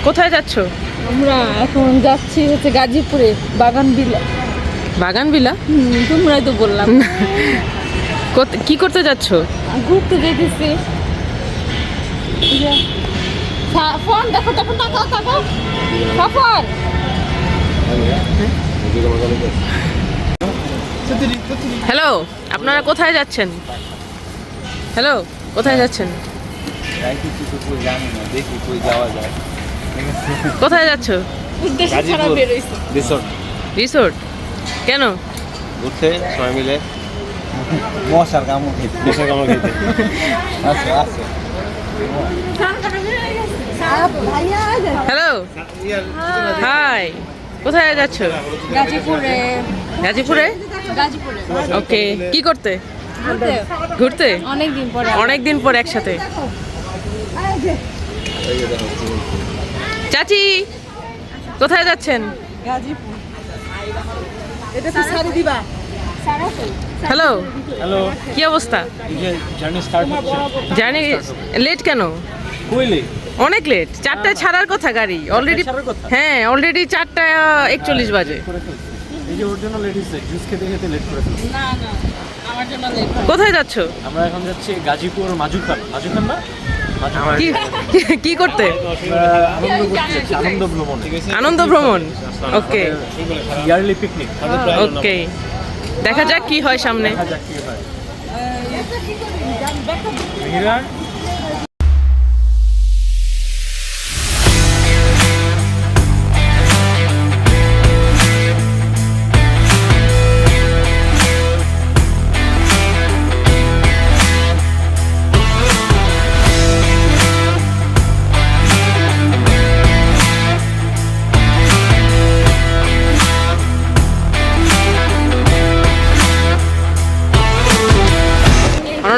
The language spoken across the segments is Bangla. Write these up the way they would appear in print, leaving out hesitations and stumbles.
কোথায় যাচ্ছ? আমরা এখন যাচ্ছি হচ্ছে গাজীপুরে বাগানবিলা। বাগানবিলা? তোমরাই তো বললাম। কি করতে যাচ্ছ? ঘুরতে যেতেছি। ফোন দেখো তখন তাকাও তাকাও সফর। হ্যালো, আপনারা কোথায় যাচ্ছেন? হ্যালো, কোথায় যাচ্ছেন? কোথায় যাচ্ছ? উদ্দেশ্য ছাড়া বের হইছে। রিসোর্ট? কেন? ঘুরতে সবাই মিলে মশার কামড় খেতে। আচ্ছা আচ্ছা। হ্যালো, হাই, কোথায় যাচ্ছ? গাজীপুরে। গাজীপুরে? গাজীপুরে। ওকে, কি করতে? ঘুরতে? অনেকদিন পর একসাথে। চাচি, কোথায় যাচ্ছেন? গাজীপুর। এটা তো সারি দিবা। হ্যালো, হ্যালো, কি অবস্থা? জার্নি স্টার্ট হচ্ছে। জার্নি লেট কেন? কইলে অনেক লেট, 4টায় ছাড়ার কথা গাড়ি। অলরেডি ছাড়ার কথা? হ্যাঁ, অলরেডি 4:41 বাজে। এই যে ওর জন্য লেট হচ্ছে, জুস খেতে খেতে লেট করে ফেলছি। না না আমার জন্য লেট। কোথায় যাচ্ছ? আমরা এখন যাচ্ছি গাজীপুর মাজুখান না? কি করতে? আনন্দ করতে, আনন্দ ভ্রমণ। আনন্দ ভ্রমণ। ওকে ইয়ারলি পিকনিক। ওকে, দেখা যাক কি হয় সামনে।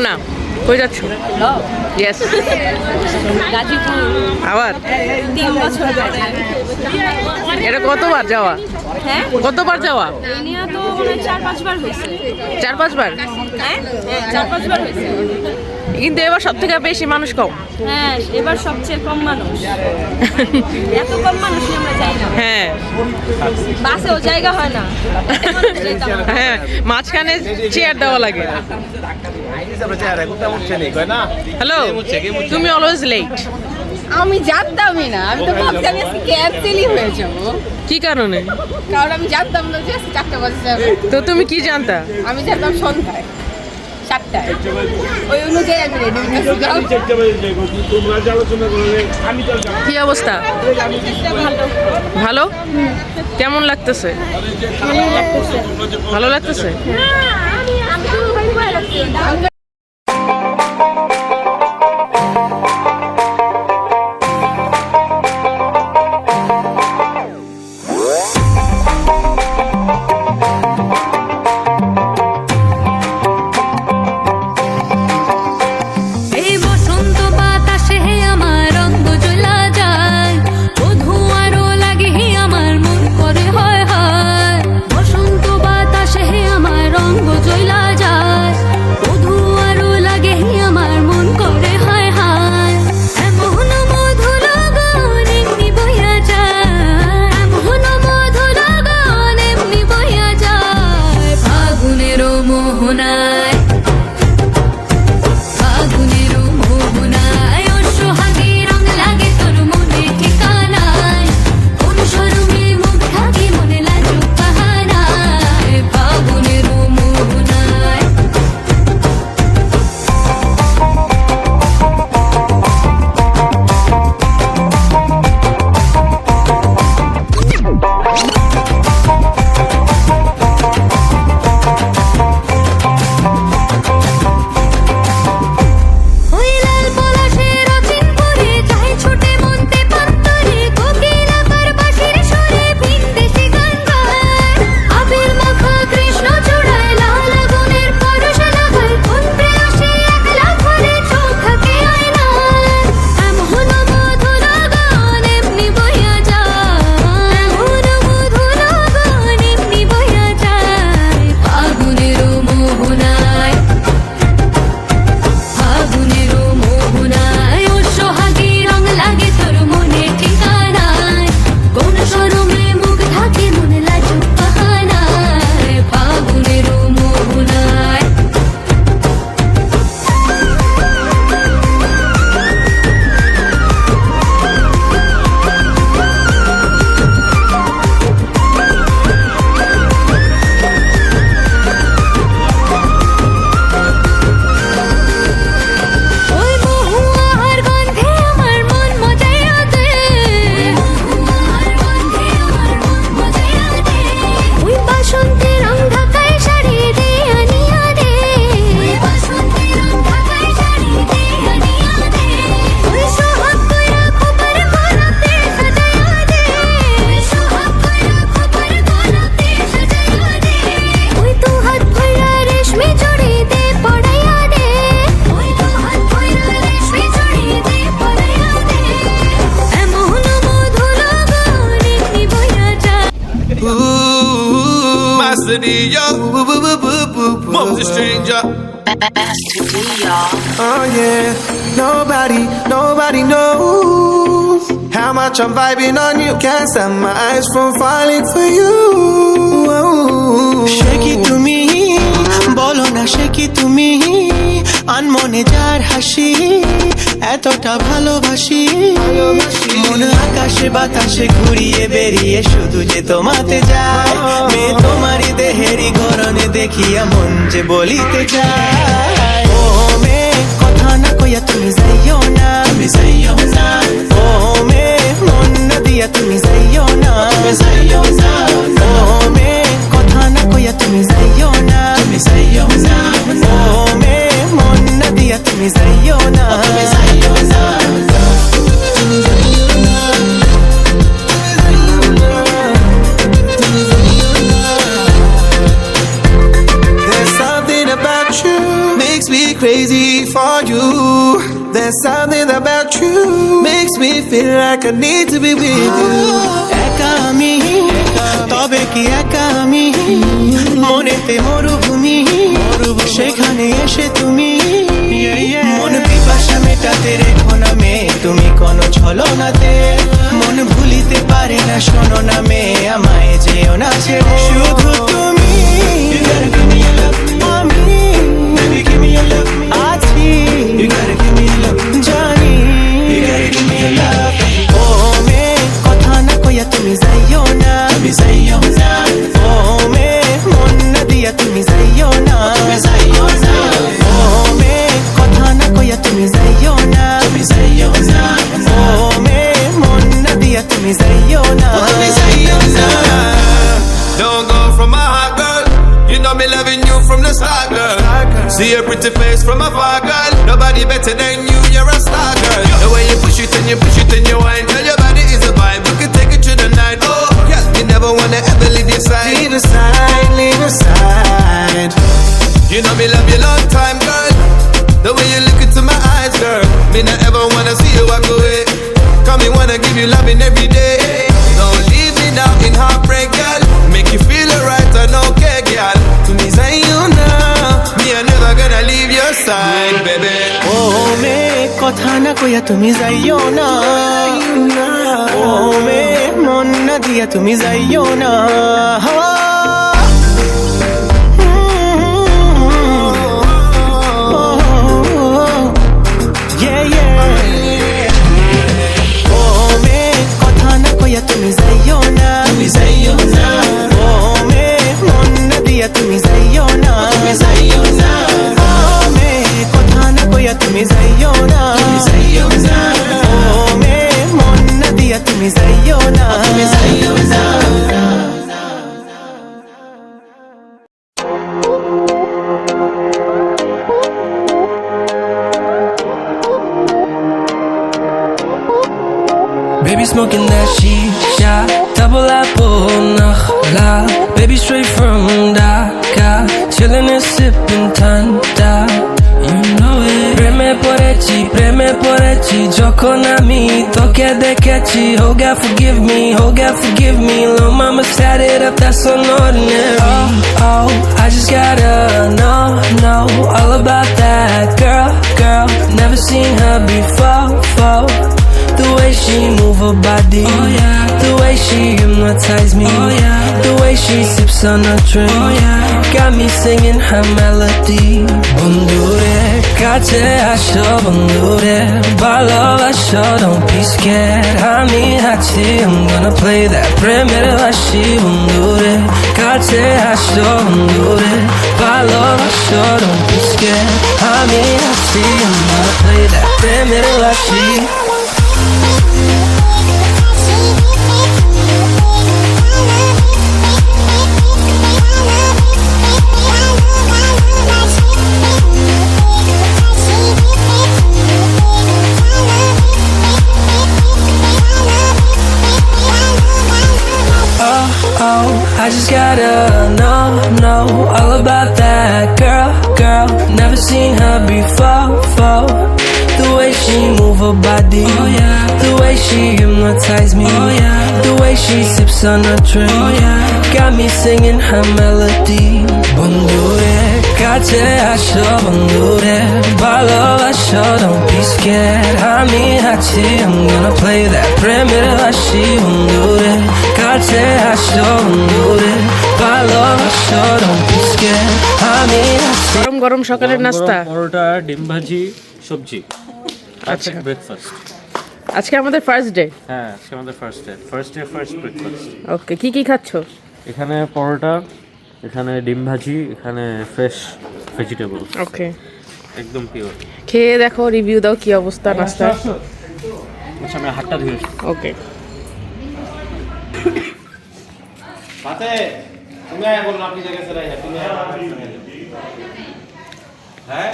না, কই যাচ্ছ? ইয়েস, গাজীপুর। আবার 3 বছর পরে। এটা কতবার যাওয়া? হ্যাঁ, কতবার যাওয়া? এই নিয়ে তো মনে হয় 4-5 বার হয়েছে। 4-5 বার? হ্যাঁ 4-5 বার হয়েছে। কিন্তু এবার সব থেকে বেশি মানুষ কম। হ্যাঁ, এবার সবচেয়ে কম মানুষ। এত কম মানুষ নিয়ে আমরা যাই না। হ্যাঁ বাসেও জায়গা হয় না। হ্যাঁ, মাঝখানে চেয়ার দেওয়া লাগে। হ্যালো, তুমি অলওয়েজ লেট। আমি জানতামই না, আমি তো ভাবছি আমি আজকে ক্যান্সেলই হয়ে যাবো। কি কারণে? কারণ আমি জানতাম না যে আজকে 4টা বাজে যাবে। তো তুমি কি জানতা? আমি জানতাম সন্ধ্যায় 7টায়। ওই অনুযায়ী আমি রেডি হয়েছি। কি অবস্থা? ভালো ভালো? কেমন লাগতেছে? ভালো লাগতেছে? আমি তো ভাই লাগছে। বসন্ত বাতাসে আমার রঙ্গ জ্বলা যায়, বধূ city, yo. Mom's a stranger. Oh yeah, nobody knows how much I'm vibing on you. Can't stop my eyes from falling for you. শেখি তুমি বলো না শেখি তুমি আনমনে যার হাসি এতটা ভালোবাসি মন আকাশে বাতাসে ঘুরিয়ে বেরিয়ে শুধু যে তোমাতে যায় মেয়ে তোমারই দেহেরই গরনে দেখিয়া মন যে বলিতে যায় ও মে কথা না কইয়া তুমি যাইও না ও মে মন না দিয়া তুমি যাইও না ও মে কথা না কইয়া তুমি যাইও না ও মে মন না দিয়া তুমি যাইও না There's something about you makes me crazy for you. There's something about you makes me feel like I need to be with you. একা আমি তবে কি একা আমি মনেতে মরুভূমি সেখানে এসে তুমি মন পিপাসা মেটাতে রেখো না মে তুমি কোনো ছলনাতে মন ভুলিতে পারে না শোনো না মে আমায় যেও না ছেড়ে শুধু তুমি আমি আছি জানি ও মে কথা না কইয়া তুমি যাইও না ও মে মন না দিয়া তুমি যাইও না ও মে কথা না কইয়া তুমি যাইও না ও মে মন না দিয়া তুমি যাইও না Don't go from my heart, girl. You know me loving you from the start, girl. See your pretty face from afar, girl. Nobody better than you, you're a star, girl. The way you push it and you whine. Tell your body is a vibe, we can take it to the night. Oh, yeah, you never wanna ever leave your side. Leave aside. You know me love you long time, girl. The way you look into my eyes, girl. Me not ever wanna see you walk away. Come me wanna give you loving every day. Don't leave me now in heartbreak, girl. Make you feel alright and okay, girl. To me say you know, me I'm never gonna leave your side, baby. ও মে কথা না কইয়া তুমি যাইও না ও মে মন না দিয়া তুমি যাইও না ও মে কথা না কইয়া তুমি যাইও না ও মে মন না দিয়া তুমি যাইও না ও মে কথা না কইয়া তুমি যাইও না ও মে মন না দিয়া তুমি যাইও না Baby smoking that shisha, double apple nakhla. Baby straight from Dhaka, chillin' and sippin' Tanda. You know it. Preme porechi, jokhon ami toke dekhechi. Oh God forgive me, little mama sat it up, that's unordinary. Oh, I just gotta know all about that girl. Never seen her before. The way she move her body, oh yeah. The way she hypnotize me, oh yeah. The way she sips on a drink, oh yeah. Got me singing her melody. Bondure, kache asho bondure, balavasho, don't be scared. Hani hachi, I'm gonna play that premier hashi. Bondure, kache asho bondure, balavasho, don't be scared. Hani hachi, I'm gonna play that premier hashi. I just gotta know all about that girl. Never seen her before. The way she move her body. Oh yeah, the way she hypnotized me. Oh yeah, the way she sips on a drink. Oh yeah, got me singing her melody. Bondure, kache asho bondure, balovasho, don't be scared. Hami hachi, I'm gonna play that premier hashi. Bondure, kache asho bondure, balovasho, don't be scared. Hami hachi. গরম গরম সকালের নাস্তা। পরোটা, ডিম ভাজি, সবজি। আচ্ছা, ব্রেকফাস্ট। আজকে আমাদের ফার্স্ট ডে। হ্যাঁ, আজকে আমাদের ফার্স্ট ব্রেকফাস্ট। ওকে, কি কি খাচ্ছো? এখানে পরোটা, এখানে ডিম ভাজি, এখানে ফ্রেশ ভেজিটেবল, ওকে, একদম পিওর। খেয়ে দেখো, রিভিউ দাও কি অবস্থা নাস্তার। আচ্ছা, আমি হাতটা ধুয়ে আসছি। ওকে, পাতে তুমি আয় বললাম আপনি জায়গা ছেড়ে আয় তুমি হ্যাঁ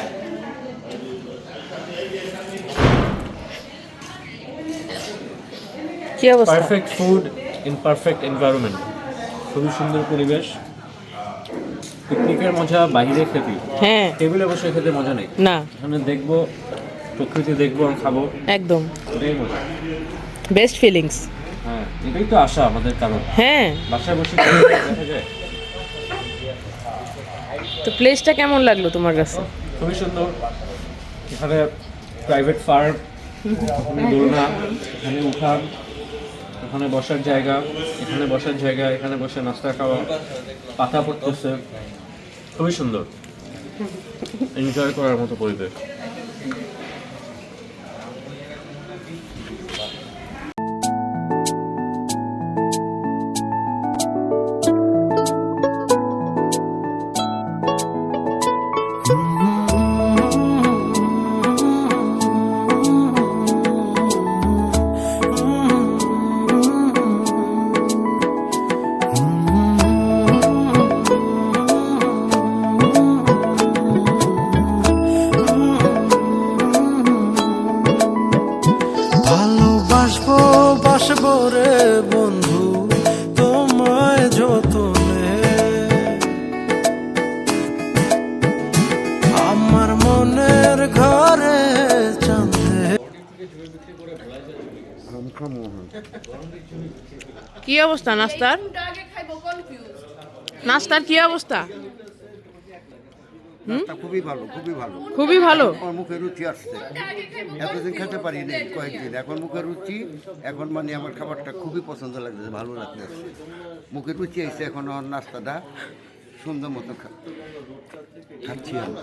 কি অবস্থা? Perfect food in perfect environment. খুবই সুন্দর পরিবেশ। পিকনিকের মজা বাইরে খেতে, হ্যাঁ, টেবিলে বসে খেতে মজা নেই। না, এখানে দেখবো প্রকৃতি, দেখবো আর খাবো, একদম এটাই মজা। Best feelings. হ্যাঁ, এটাই তো আশা আমাদের, কারণ হ্যাঁ, বাসায় বসে দেখা যায়। তো প্লেসটা কেমন লাগলো তোমার কাছে? খুবই সুন্দর। এখানে প্রাইভেট ফার্ম, দোলনা, এখানে উঠান, এখানে বসার জায়গা, এখানে বসে নাস্তা খাওয়া, পাতা পড়তেছে, খুবই সুন্দর, এনজয় করার মতো পরিবেশ। ভালোবাসবো বাসবো রে বন্ধু তোমায় যতনে, আমার মনের ঘরে চাঁদে। কি অবস্থা নাস্তার? নাস্তার কি অবস্থা? খুবই ভালো, খুবই ভালো, খুবই ভালো। আমার মুখে রুচি আসছে। এতদিন খেতে পারিনি, কয়েকদিন এখন মুখে রুচি, এখন মানে আমার খাবারটা খুবই পছন্দ লাগছে, ভালো লাগতেছে, মুখে রুচি আসছে। এখন আমার নাস্তাটা সুন্দর মতো খাচ্ছি আমরা।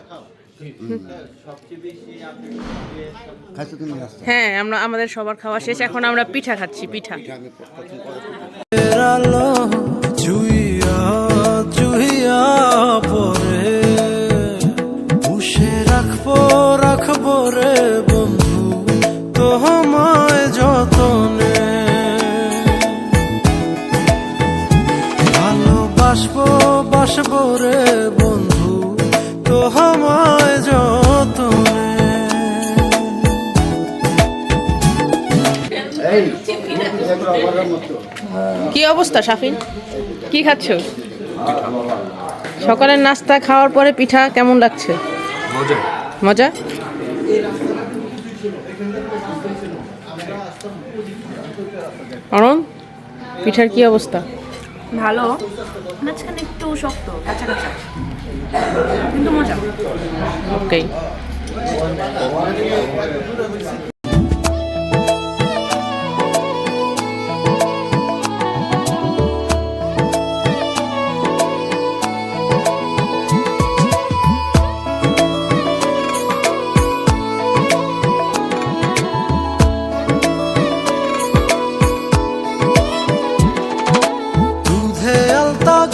খাচ্ছো তুমি নাস্তা? হ্যাঁ, আমরা আমাদের সবার খাওয়া শেষ, এখন আমরা পিঠা খাচ্ছি। পিঠা আমি পছন্দ করি। আলো চুইয়া চুইয়া পরে পুষে রাখবো রে বন্ধু তোমায় যতনে, ভালোবাসবো রে বন্ধু তোমায় যতনে। কি অবস্থা শাফিন? কি খাচ্ছো? সকালের নাস্তা খাওয়ার পরে পিঠা কেমন লাগছে? মজা। মজা? অরণ, পিঠার কি অবস্থা? ভালো, মাঝখানে একটু শক্ত, কাঁচা কাঁচা, কিন্তু মজা। ওকে,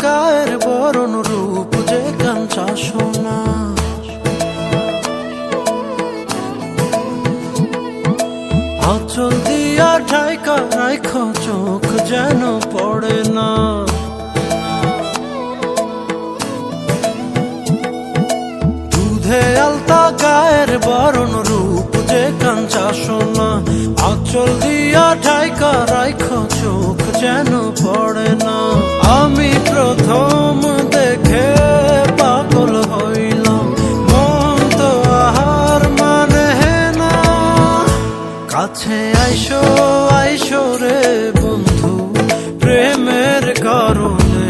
গায়ের বরণ রূপ যে কাঞ্চা সোনা, আঁচল দিয়া ঢাইকা রাখো চোখ যেন পড়ে না, দুধে আলতা গায়ের বরণ রূপ যে কাঞ্চা সোনা, আঁচল দিয়া ঢাইকা রাখো চোখ যেন পড়ে না। আমি প্রথম দেখে পাগল হইলাম, মন তো আহার মানে না, বন্ধু প্রেমের কারণে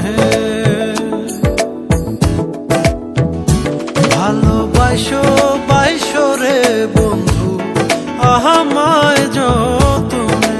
ভালোবাসো বাইশো রে বন্ধু আমায় যতনে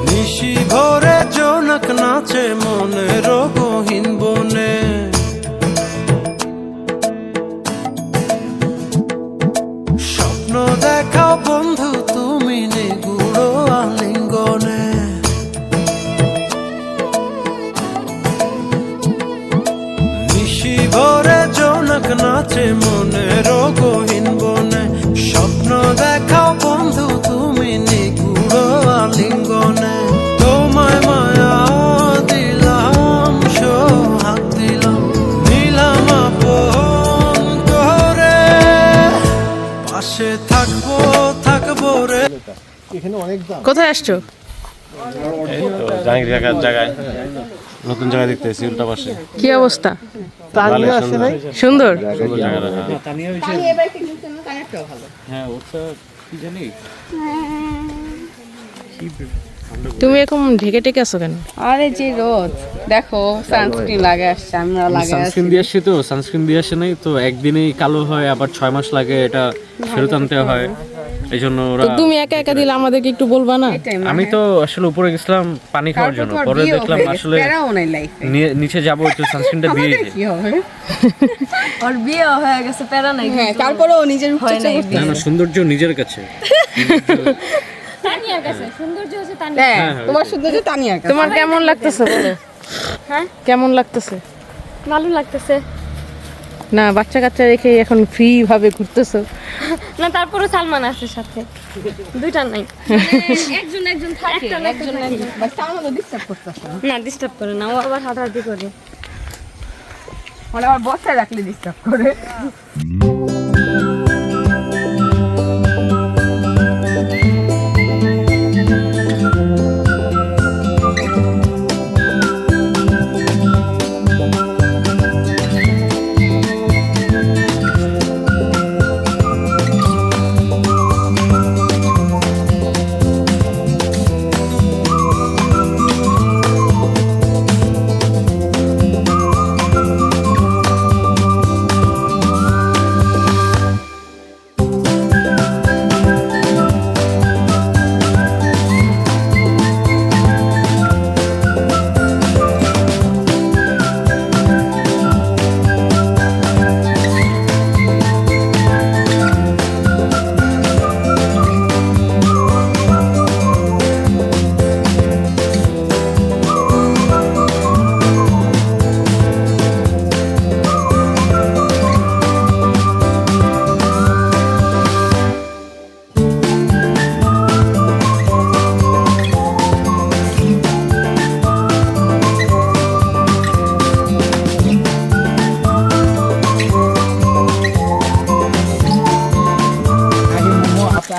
নিশি ভোরে জোনাক নাচে মনের গহীন বনে স্বপ্ন দেখাও বন্ধু তুমি নিগুড় আলিঙ্গনে নিশি ভোরে জোনাক নাচে মনের গহীন বনে স্বপ্ন দেখাও বন্ধু তুমি নিগুড় আলিঙ্গনে তোমায় মায়া দিলাম সোহাগ দিলাম নিলাম আপন করে পাশে থাকবো থাকবো রে কোথায় আসছো? জায়গায় নতুন জায়গা দেখতেছি উল্টা পাশে। কি অবস্থা? সুন্দর। তুমি এরকম ঢেকে টেকে আছো কেন? আরে যে রোদ দেখো, সানস্ক্রিন লাগে আসছে, আমরা লাগে সানস্ক্রিন দিয়ে আসছি তো, সানস্ক্রিন দিয়ে আসে নাই তো, একদিনেই কালো হয়, আবার 6 মাস লাগে এটা ফেরত আনতে হয়। এই জন্য ওরা তো তুমি একা একা দিলে আমাদেরকে একটু বলবা না? আমি তো আসলে উপরে গেছিলাম পানি খাওয়ার জন্য, পরে দেখলাম আসলে নিচে যাবো একটু সানস্ক্রিনটা দিয়ে দিই। কি হবে ওর বিয়ে হয়ে গেছে, প্যারা নাই। হ্যাঁ, তারপরে ও নিজের হয় নাই। না না, সৌন্দর্য নিজের কাছে। তানিয়ার কাছে সৌন্দর্য হচ্ছে তানিয়া। হ্যাঁ, তোমার সৌন্দর্য তানিয়ার কাছে। তোমার কেমন লাগতেছে বলো? হ্যাঁ, কেমন লাগতেছে? ভালো লাগতেছে না, বাচ্চা কাচ্চা রেখে এখন ফ্রি ভাবে ঘুরতেছো না? তারপরে সালমান আছে সাথে, দুইটা নাই। একজন একজন থাকে, একজন একজন বাস। সালমান ডিস্টার্ব করতেছে না? ডিস্টার্ব করে না, ও আবার হাঁটাহাঁটি করে, মানে আবার বসায় রাখলে ডিস্টার্ব করে।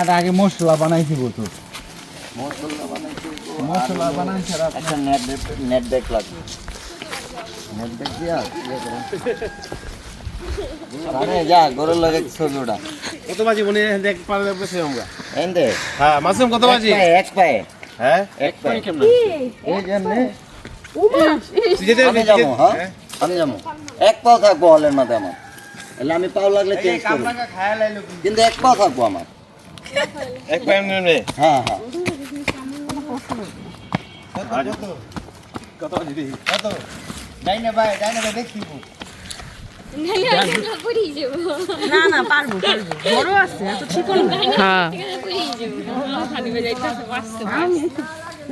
আর আগে মশলা বানাইছি তো, মশলা বানাইছি। একটা নেট ব্যাগ লাগবে, নেট ব্যাগ দিয়া আরে যা গরুর লাগে ছবি ওটা। কত বাজি মনে দেখ পারবে বসে আমরা এন্ডে। হ্যাঁ, মাসুম কত বাজি? এক পায়ে। হ্যাঁ, এক পায়ে কেমন? এই যেমনে আমি যাবো। হ্যাঁ, আমি যাবো। এক পাও থাকবো হলের মধ্যে আমার, এলে আমি পাও লাগলে চেঞ্জ করব, কিন্তু এক পাও থাকবো আমার। এক পায়ে নেবে। হ্যাঁ হ্যাঁ। কত বাজি দেখি? কত? ডাইনে ভাই দেখিব। না না, পারবো পারবো, বড় আছে এত চিকন। হ্যাঁ,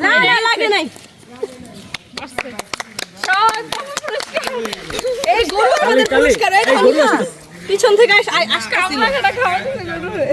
না না লাগে নাই। আমাদের পুরস্কার এই ধরো না। পিছন থেকে আজকে আমরা সেটা খাওয়াতে গরুরে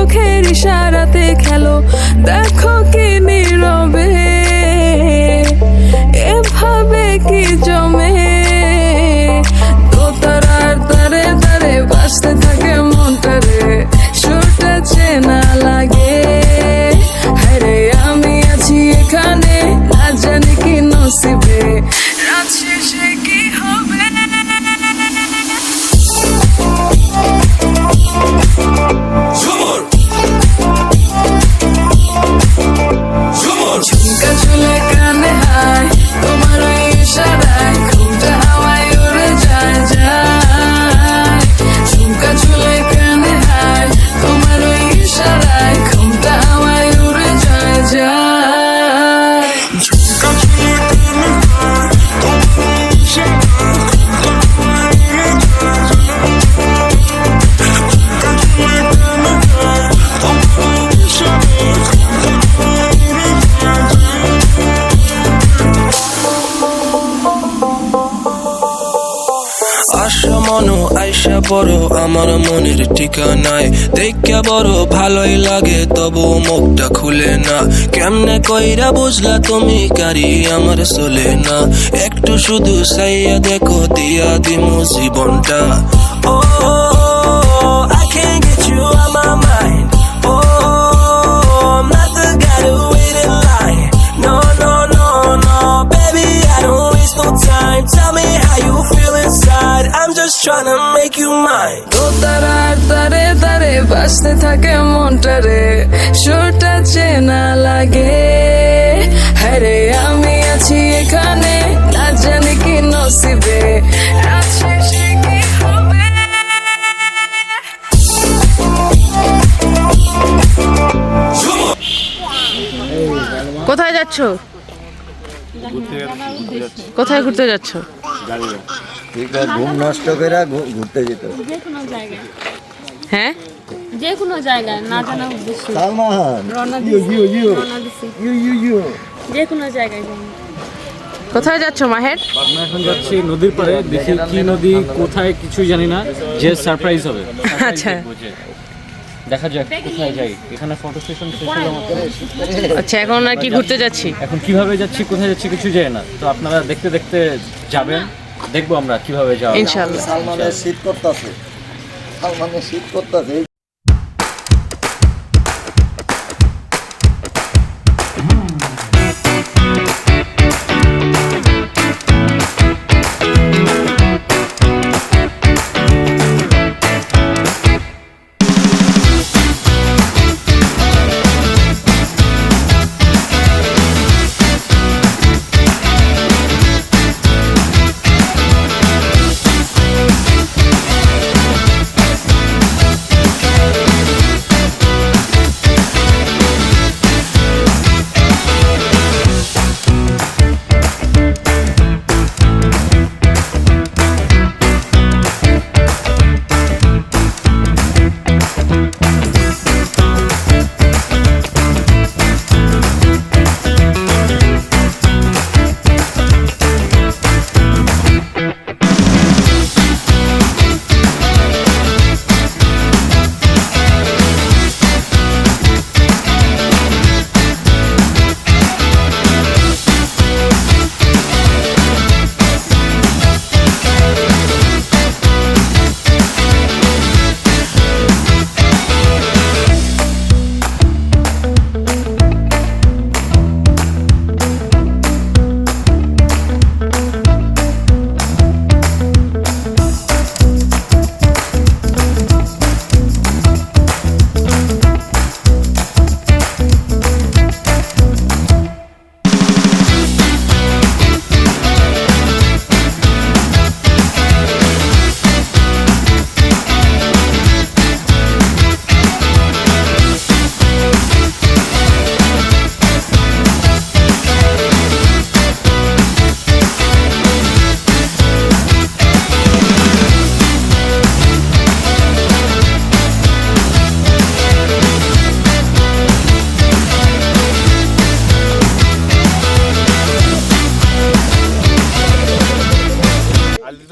চোখের ইশারাতে খেলো, দেখো কি নীরবে এভাবে কি জমে। দোতারার তারে তারে বাজতে থাকে মনটারে, সুরটা চেনা লাগে। হায়রে আমি আছি এখানে, না জানি কি নসিবে, রাত শেষে কি হবে। ঝুমকা চুলে কানে হায়, তোমার ওই ইশারায় ঘুমটা হাওয়ায় উড়ে যায় যায়। ঝুমকা চুলে কানে হায়, তোমার ওই ইশারায় ঘুমটা হাওয়ায় উড়ে যায় যায়। ঝুমকা চুলে কানে হায়, তোমার ওই ইশারায় ঘুমটা হাওয়ায় উড়ে যায় যায়। ঝুমকা চুলে কানে হায়, তোমার ওই ইশারায় ঘুমটা হাওয়ায় উড়ে যায় যায়। আশা মনো আইসা বড় আমার মনের ঠিকানায়, দেখা বড় ভালোই লাগে তবু মুখটা খুলে না। কেমনে কইরা বুঝলা তুমি কারি আমার চলে না, একটু শুধু চাইয়া দেখো দিয়া দিমু জীবনটা। ও I can't get you out my mind. Oh, I'm not the guy to wait in line. No, no, no, no, baby, I don't waste no time. Tell me how you feel inside. I'm just trying to make you mine. দোতারার তারে তারে বাজতে থাকে মনটারে, সুরটা চেনা লাগে। হায়রে আমি আছি এখানে, না জানি কি নসিবে, রাত শেষে কি হবে। কোথায় যাচ্ছ? কোথায় ঘুরতে যাচ্ছ? ঘুম নষ্ট করে ঘুরতে যেত। যে কোনো জায়গায়, হ্যাঁ যে কোনো জায়গায় না জানা উদ্দেশ্যে রওনা দিছি। যে কোনো জায়গায় যাবো। কোথায় যাচ্ছ মাহের? আমরা এখন যাচ্ছি নদীর পাড়ে, দেখি কি নদী কোথায় কিছুই জানি না, যে সারপ্রাইজ হবে। আচ্ছা দেখা যাক কোথায় যাই। এখানে ফটো সেশন শেষ হলো আমাদের। আচ্ছা এখন আর কি ঘুরতে যাচ্ছি? এখন কিভাবে যাচ্ছি কোথায় যাচ্ছি কিছু জানি না, তো আপনারা দেখতে দেখতে যাবেন, দেখবো আমরা কিভাবে যাওয়া। ইনশাআল্লাহ। সালমানের শীত করতেছে, সালমানের শীত করতেছে।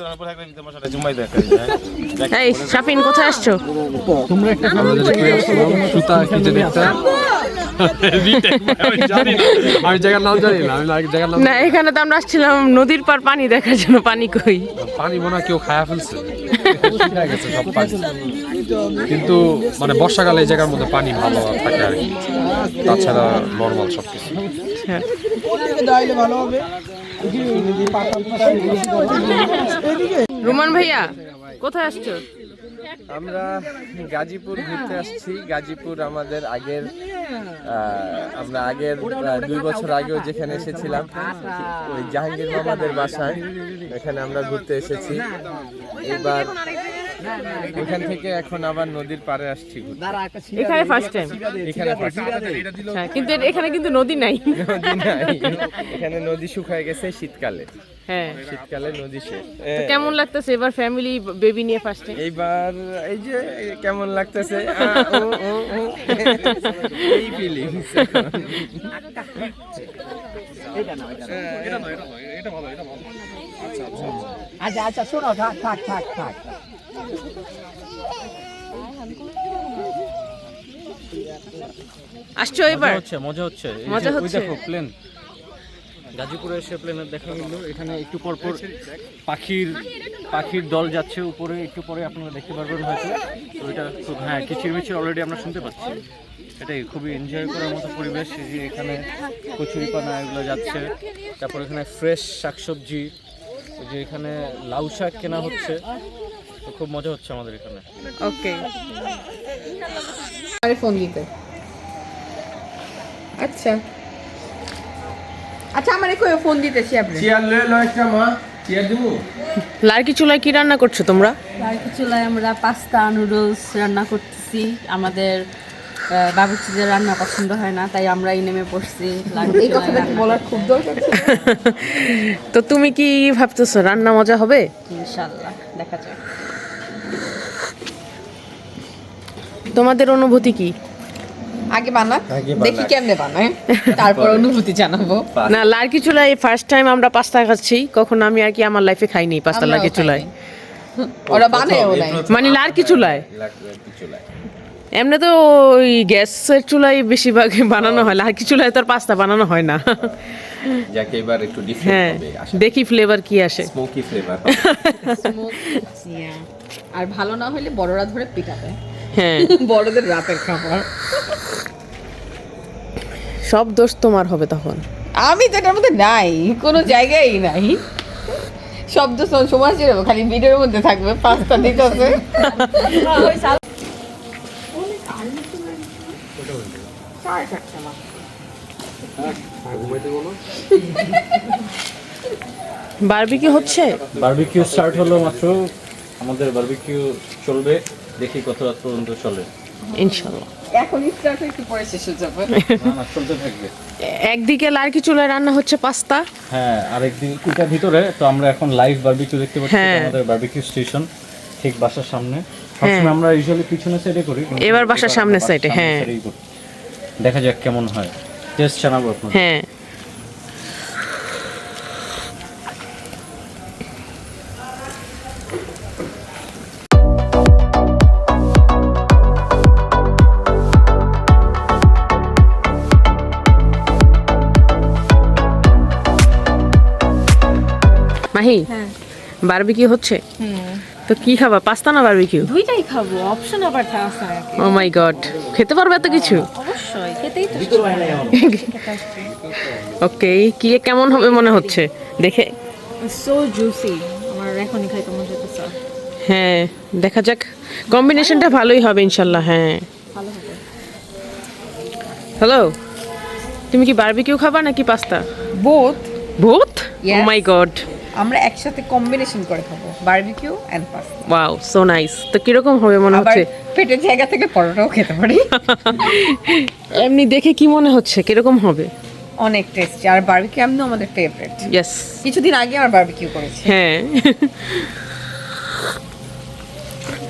তোমার উপর থাকলে তোমার সাথে জুমাই দেখা এই শাফিন কোথায় আসছো? সুতা কি জানি একটা আমি জায়গার নাম জানি না, আমি জায়গার নাম না, এখানে তো আমরা আসছিলাম নদীর পার পানি দেখার জন্য। পানি কই? পানি মনে হয় কেউ খায়া ফেলছে, শুকায় গেছে সব পানি। কিন্তু মানে বর্ষাকালে এই জায়গার মধ্যে পানি ভালো থাকে আর কি, তাছাড়া নর্মাল সব কিছু। রুমান ভাইয়া কোথায় আসছো? আমরা গাজীপুর ঘুরতে আসছি। গাজীপুর আমাদের আগের আমরা আগের 2 বছর আগেও যেখানে এসেছিলাম ওই জাহাঙ্গীর মামাদের বাসায়, এখানে আমরা ঘুরতে এসেছি। এবার এখান থেকে এখন আবার নদীর পাড়ে আসছি ঘুরতে। এখানে ফার্স্ট টাইম? এখানে first time। হ্যাঁ, কিন্তু এখানে কিন্তু নদী নাই। নদী নাই, এখানে নদী শুকায় গেছে শীতকালে। হ্যাঁ, শীতকালে নদী শেষ। তো কেমন লাগতেছে এবার ফ্যামিলি বেবি নিয়ে ফার্স্ট টাইম? এইবার এই যে কেমন লাগতেছে এই ফিলিংস। আচ্ছা শোনো, থাক। আসছো এবার? মজা হচ্ছে মজা হচ্ছে। দেখো প্লেন, গাজীপুরে এসে প্লেনের দেখা মিললো। এখানে একটু পর পর পাখির দল যাচ্ছে উপরে, একটু পরে আপনারা দেখতে পারবেন হয়তো। তো এটা খুব, হ্যাঁ, কিচিরমিচির অলরেডি আমরা শুনতে পাচ্ছি। এটাই খুবই এনজয় করার মতো পরিবেশ। এই যে এখানে কচুরিপানা এগুলো যাচ্ছে, তারপর এখানে ফ্রেশ শাকসবজি, ওই যে এখানে লাউ শাক কেনা হচ্ছে। তো খুব মজা হচ্ছে আমাদের এখানে। ওকে, আরে ফোন দিতে। আচ্ছা আমারে কই ফোন দিতেছি আপনি? চেয়ার লয়ে একটা মা, চেয়ার দিমু। লার্কি চুলায় কি রান্না করছো তোমরা? লার্কি চুলায় আমরা পাস্তা নুডলস রান্না করতেছি। আমাদের বাবুর্চিদের রান্না পছন্দ হয় না, তাই আমরাই নেমে পড়ছি এই কথাটা কি বলার খুব দরকার ছিল? তো তুমি কি ভাবতেছো রান্না মজা হবে? ইনশাআল্লাহ দেখা যাক। তোমাদের অনুভূতি কি? আগে বানাক, দেখি কেমনে বানায়, তারপর অনুভূতি জানাবো। না, লার্কি চুলায় ফার্স্ট টাইম আমরা পাস্তা খাচ্ছি। কখন আমি আর কি আমার লাইফে খাইনি পাস্তা লার্কি চুলায়। ওরা বানায়ও নাই, মানে লার্কি চুলায়। এমনি তো ওই গ্যাসের চুলায় বেশিরভাগ বানানো হয়, লার্কি চুলায় তো আর পাস্তা বানানো হয় না। যাকে এবার একটু হ্যাঁ, ডিফারেন্ট হবে, দেখি ফ্লেভার কি আসে। Smoky flavour. আর ভালো না হলে বড়রা ধরে পিটাবে। হ্যাঁ, বড়দের রাতের খাবার। সব দোষ তোমার হবে তখন। আমি তো এটার মধ্যে নাই, কোনো জায়গায় নাই। শব্দ সমাজ খালি ভিডিওর মধ্যে থাকবে, পাস্তা দিতেছে। বারবিকিউ হচ্ছে? বারবিকিউ স্টার্ট হলো মাত্র, আমাদের বারবিকিউ চলবে, দেখি কত রাত পর্যন্ত চলে ইনশাআল্লাহ। এখন স্টার্ট একটু পরে শেষ হয়ে যাবে। না, চলতে থাকবে। একদিকে লার্কি চুলায় রান্না হচ্ছে পাস্তা, হ্যাঁ, আরেকদিন এটার ভিতরে তো আমরা এখন লাইভ বারবিকিউ দেখতে পাচ্ছি। হ্যাঁ। এটা আমাদের বারবিকিউ স্টেশন ঠিক বাসার সামনে। সবসময় আমরা ইউজুয়ালি পিছনের সাইডে করি, কিন্তু এবার বাসার সামনের সাইডে। সামনের হ্যাঁ, সাইডেই করি। দেখা যাক কেমন হয়, টেস্ট জানাবো আপনাদের। হ্যাঁ। মাহি, বারবিকিউ হচ্ছে? তো কি খাবা, পাস্তা না বারবিকিউ? দুইটাই খাবো, অপশন আবার আছে। ও মাই গড, খেতে পারবে এত কিছু? অবশ্যই, খেতেই তো। ওকে, কি কেমন হবে মনে হচ্ছে দেখে? সো জুসি, আমার এখনই খাইতে মন চাইতেছে। হ্যাঁ, দেখা যাক, কম্বিনেশনটা ভালোই হবে ইনশাল্লাহ। হ্যাঁ, ভালো হবে। হ্যালো, তুমি কি বারবিকিউ খাবা নাকি পাস্তা? বোথ। বোথ? ও Yes. মাই গড, আমরা একসাথে কম্বিনেশন করে খাবো, barbecue and pasta. Wow, so nice. তো কিরকম হবে মনে আবার হচ্ছে? পেটের জায়গা থেকে পরোটাও খেতে পারি। এমনি দেখে কি মনে হচ্ছে, কিরকম হবে? অনেক টেস্টি, আর বারবিকিউ এমনি আমাদের ফেভারিট। ইয়েস, কিছুদিন আগে আমরা বারবিকিউ করেছি। হ্যাঁ।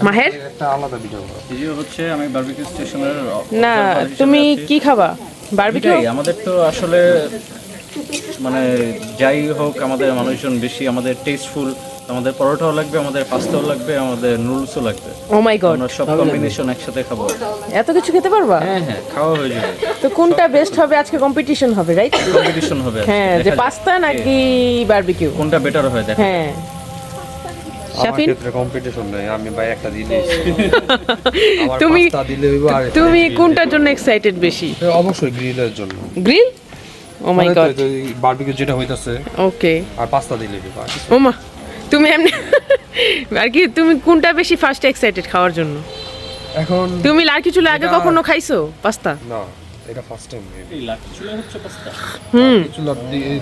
মাহের, একটা আলাদা ভিডিও হচ্ছে, আমি বারবিকিউ স্টেশনের না তুমি কি খাবা? বারবিকিউ? আমাদের তো আসলে মানে যাই হোক, আমাদের মানুষজন বেশি আমাদের টেস্টফুল আমাদের পরোটাও লাগবে, আমাদের পাস্তাও লাগবে, আমাদের নুডলসও লাগবে। ও মাই গড, আমরা সব কম্বিনেশন একসাথে খাবো। এত কিছু খেতে পারবা? হ্যাঁ হ্যাঁ, খাওয়া হয়ে যাবে। তো কোনটা বেস্ট হবে? আজকে কম্পিটিশন হবে, রাইট? কম্পিটিশন হবে আজকে, হ্যাঁ, যে দেখা যাক পাস্তা নাকি বারবিকিউ, কোনটা বেটার হয় দেখা। হ্যাঁ। শাফিন, কম্পিটিশন নাই, আমি ভাই একটা দিলে তুমি তুমি কোনটার জন্য এক্সাইটেড বেশি? অবশ্যই গ্রিলের জন্য। গ্রিল? ও মাই গড, বারবিকিউ যেটা হইতাছে ওকে। আর পাস্তা দিলে ওমা, তুমি এমনি আর কি, তুমি কোনটা বেশি ফার্স্ট এক্সাইটেড খাওয়ার জন্য? এখন তুমি লাড়কি চুলা আগে কখনো খাইছো পাস্তা? না, এটা ফার্স্ট টাইম। এই লাকি চুলা হচ্ছে পাস্তা।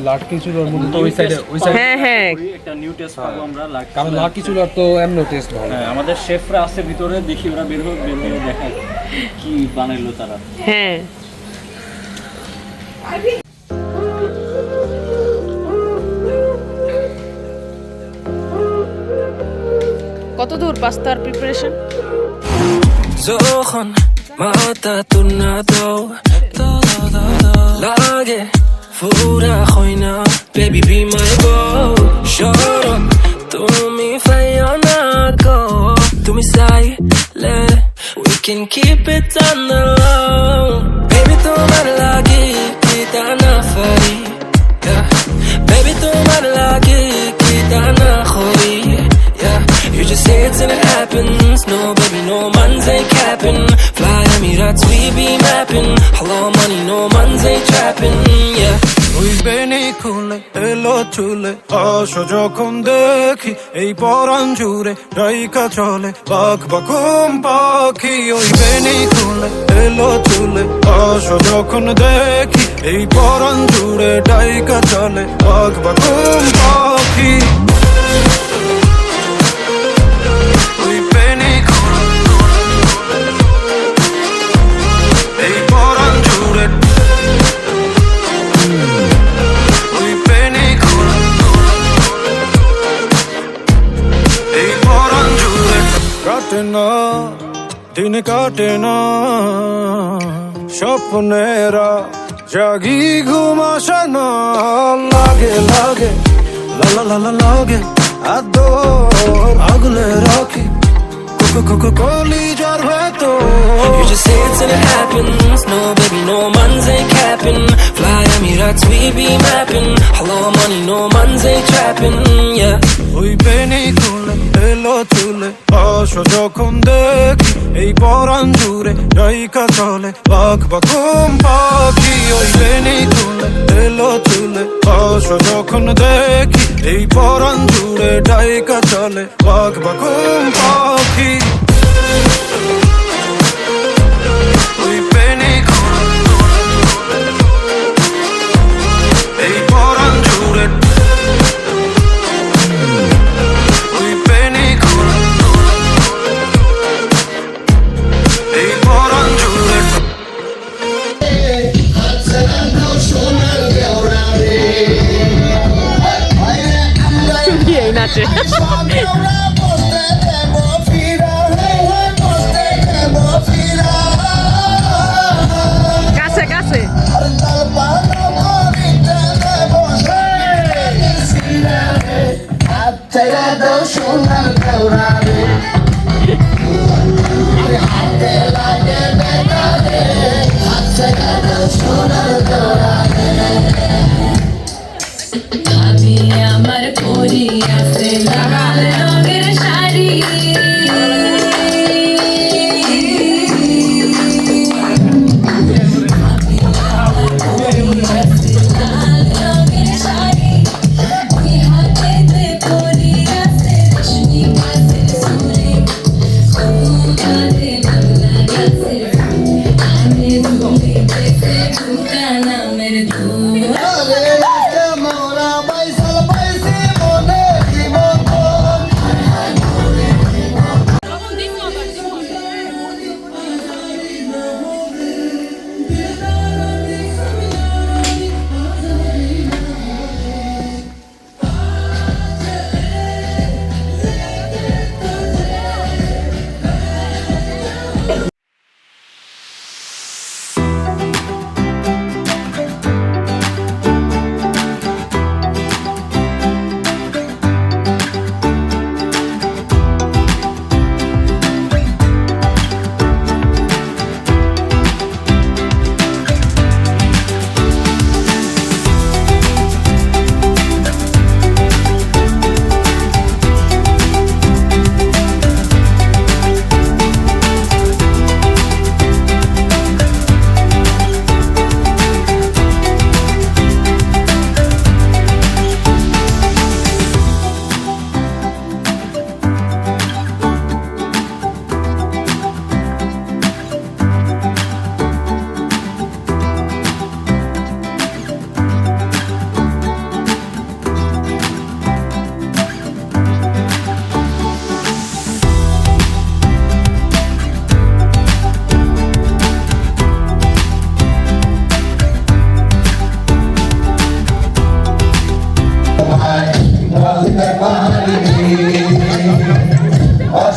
লাটকি চুলার মধ্যে ওই সাইডে হ্যাঁ হ্যাঁ, একটা নিউ টেস্ট পাবো আমরা লাকি। কারণ লাটকি চুলার তো এমনি টেস্ট ভালো। হ্যাঁ, আমাদের শেফরা আছে ভিতরে, দেখি ওরা বের হয়ে দেখায় কি বানাইলো তারা। হ্যাঁ। কত দূর পাস্তার preparation? Zohan, mata tornado, lage, fura khoina, baby be my boy. Shut up, tumi fayana go, tumi silent, we can keep it on the low. Baby tumhar lage, kita na fari, yeah. Baby tumhar lage, kita na khori, yeah. You just say it till it happens. No, baby, no man's ain't capping. Fly Emirates, we be mapping. Hello, money, no man's ain't trapping, yeah. ওই বেনি খুলে এলো চুলে আসো যখন দেখি এই পরাণ জুড়ে ডাইকা চলে বাঘ বাকুম পাখি। ওই বেনি খুলে এলো চুলে আসো যখন দেখি এই পরাণ জুড়ে ডাইকা চলে বাঘ বাকুম পাখি। ওই বেনি খুলে এই পরাণ জুড়ে কাটে না দিন, কাটে না স্বপ্নেরা, জাগি ঘুম আসে না, লাগে লাগে লালা লালা লাগে আদর আগলে রাখি কলিজার ভেতর। You just say it till it happens. No, baby, no man's ain't capping. Fly Emirates, we be mapping. Hello, money, no man's ain't trapping, yeah. ওই বেনি খুলে এলো চুলে আসো যখন দেখি এই পরাণ জুড়ে ডাইকা চলে বাঘ বাকুম পাখি। ওই বেনি খুলে এলো চুলে আসো যখন দেখি এই পরাণ জুড়ে ডাইকা চলে বাঘ বাকুম পাখি। ওই বেনি খুলে এই পরাণ জুড়ে এই পরাণ জুড়ে এই নাচে কাছে কাছে। আমি আমার পরি আছে লাল রঙের শাড়ি,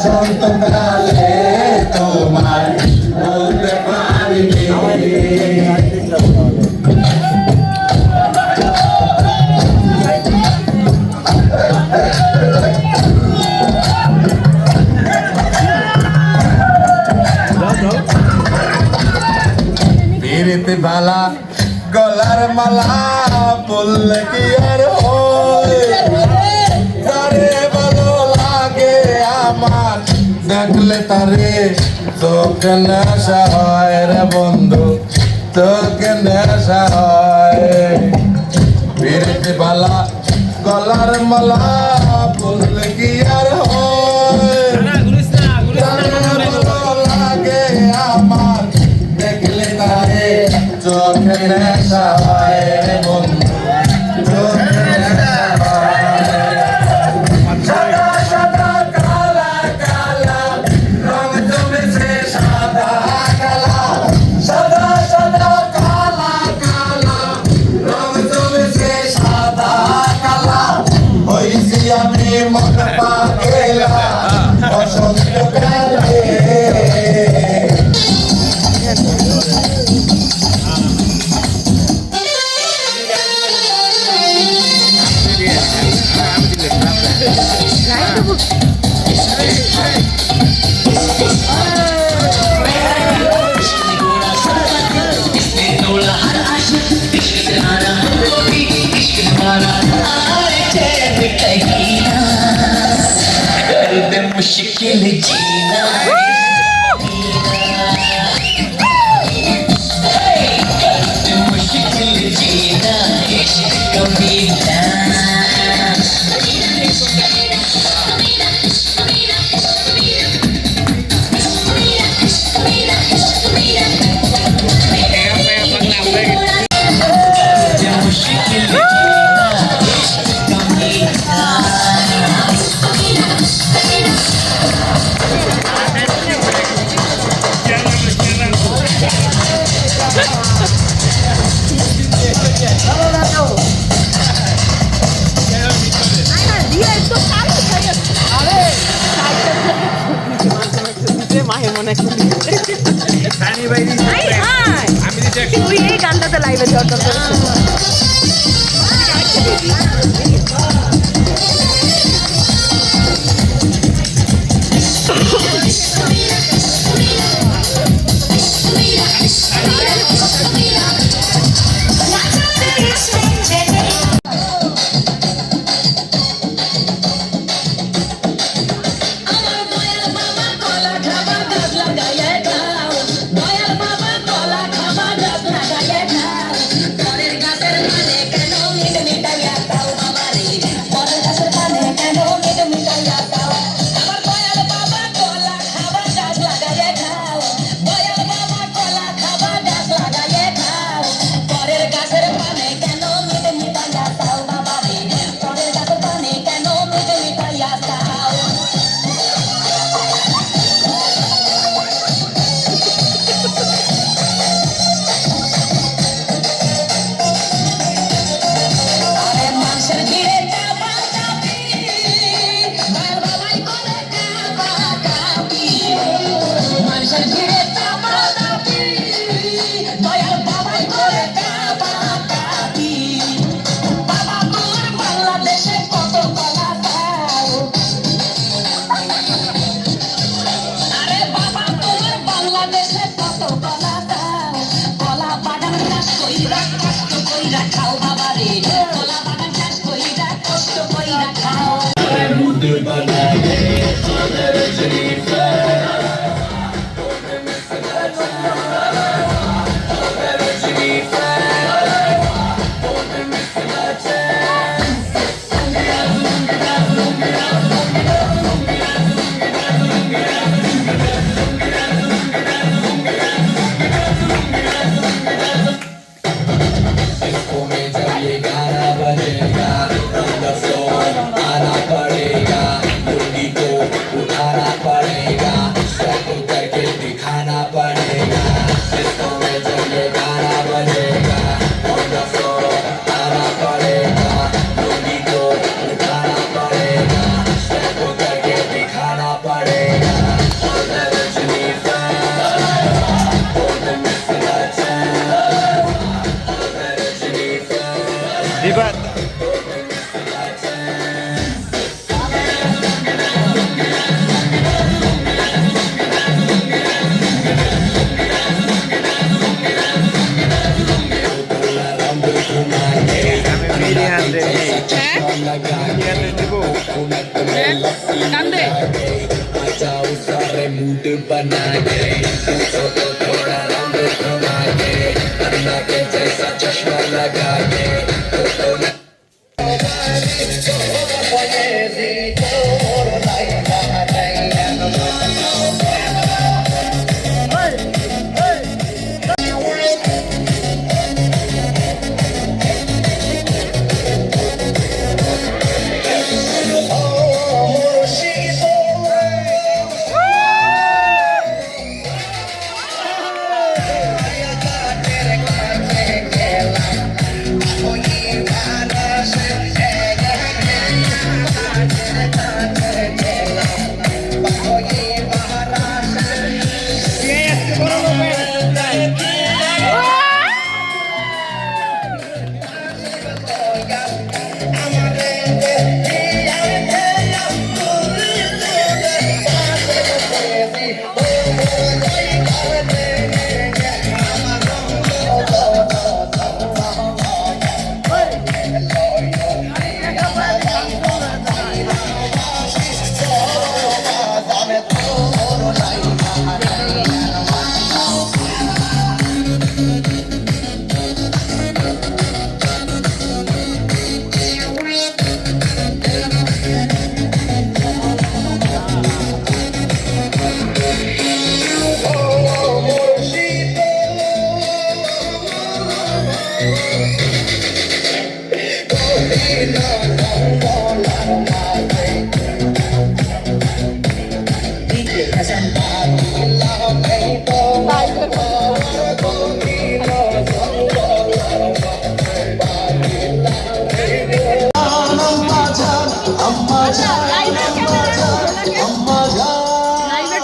বসন্তকালে তোমায় বলতে পারিনি পিরিতি বালা গলার মালা বললে কি আর হয় তারে ভালো লাগে আমার দেখলে তারে তোকে নেশা হয় রে বন্ধু তোকে নেশা হয় পিরিতি বালা গলার মালা বললে কি আর হয় তারে ভালো লাগে আমার দেখলে তারে চোখে নেশা হয় রে বন্ধু চোখে নেশা হয় সাদা সাদা কালা কালা রং জমেছে সাদা কালা সাদা সাদা কালা কালা রং জমেছে সাদা কালা হইছি আমি মন পাগলা বসন্তকালে मुश्किल जीना मुश्किल जीना कभी ना মাহে মনে একটা তুই এই গানটাতে লাইভে দরকার पड़ेगा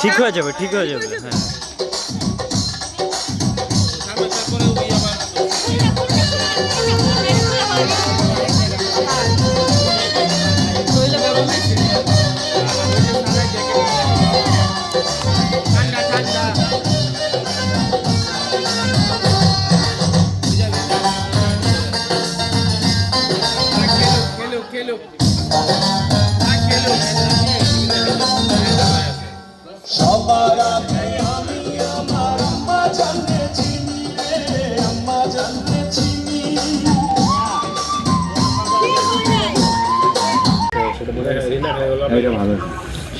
ঠিক হয়ে যাবে, ঠিক হয়ে যাবে। হ্যাঁ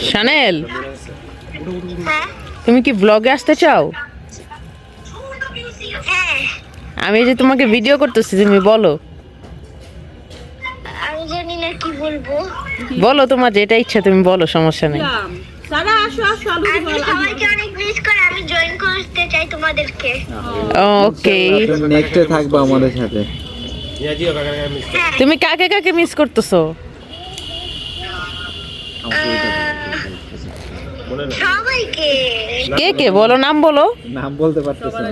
শানেল, তুমি কি ব্লগে আসতে চাও? আমি এই যে তোমাকে ভিডিও করতেছি, তুমি বলো। আমি জানি না কি বলবো। বলো, তোমার যেটা ইচ্ছা তুমি বলো, সমস্যা নেই। আমি সবাইকে অনেক মিস করে, আমি জয়েন করতে চাই তোমাদেরকে। ওকে, নেক্সটে থাকবো আমাদের সাথে। তুমি কাকে কাকে মিস করতেছো? সবাইকে। কে কে বলো, নাম বলো। নাম বলতে পারতেছি না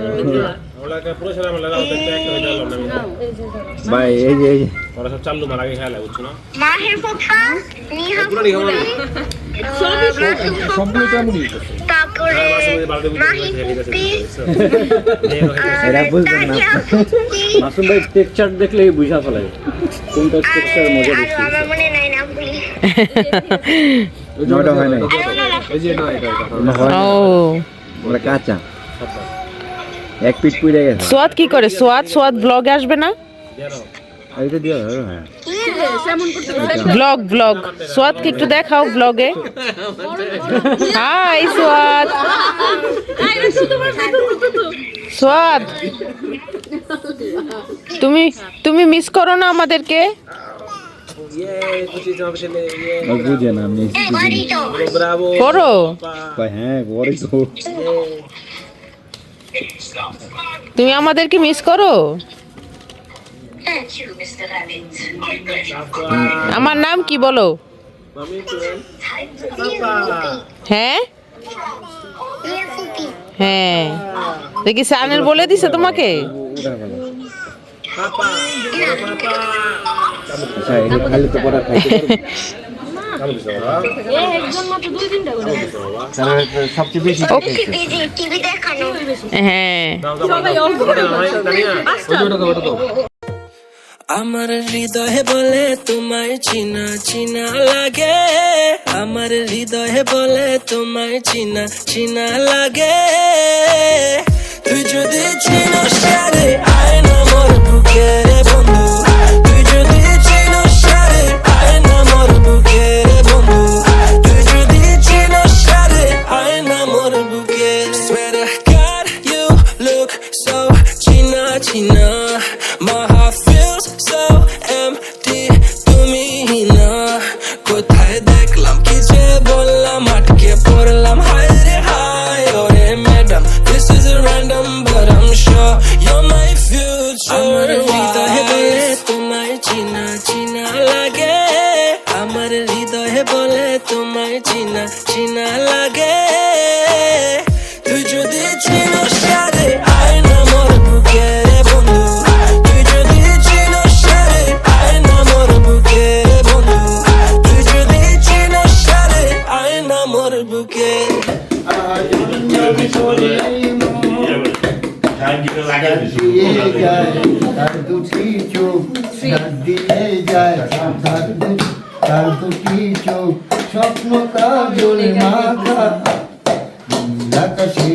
ভাই। এই যে মাহের পপ্পা, নিহা সবগুলো কেমনই তারপরে মাহি পুপি, এরা বুঝবেন না। মাসুম ভাই টেক্সচার দেখলেই বুঝা ফেলে কোনটা টেক্সচার মজা আর বেশি। আমার মনে নাই নাম বলি। ওটা হয় নাই, এই যে না এটা ও, ওটা কাঁচা এক পিট পুড়ে গেছে। সোয়াদ কি করে? সোয়াদ ব্লগে আসবে না? এইটা দিও। হ্যাঁ ব্লগ সোয়াদকে একটু দেখাও ব্লগে। হাই সোয়াদ। সোয়াদ, তুমি মিস করো না আমাদেরকে? বুঝে না আমি করো। হ্যাঁ বড়ই তো। তুমি আমাদেরকে মিস করো? আমার নাম কি বলো? হ্যাঁ হ্যাঁ, দেখি সানের বলে দিছে তোমাকে। সবচেয়ে বেশি টিভি দেখানো। হ্যাঁ, আমার হৃদয়ে বলে তোমায় চিনা চিনা লাগে, আমার হৃদয়ে বলে তোমায় চিনা চিনা লাগে। তুই যদি চিনস রে আয় না মোর বুকে রে বন্ধু, তুই যদি চিনস রে আয় না মোর বুকে রে বন্ধু, তুই যদি চিনস রে আয় না মোর বুকে। Swear to God you look so china china, my heart feels so empty, তুমি না কোথায় দেখলাম কি যে বললাম আটকে পড়লাম, হায় রে হায় ওরে madam this is a random but I'm sure you're my future. আমার হৃদয়ে বলে তোমায় চিনা চিনা লাগে, আমার হৃদয়ে বলে তোমায় চিনা চিনা লাগে। তুই যদি চিনস রে আয় না মোর বুকে রে বন্ধু, তুই যদি চিনস রে আয় না মোর বুকে রে বন্ধু, তুই যদি চিনস রে আয় না মোর বুকে। তার দুটি চোখ দিয়ে যায়, তার দুটি চোখ স্বপ্ন কাজল মাখা আকাশে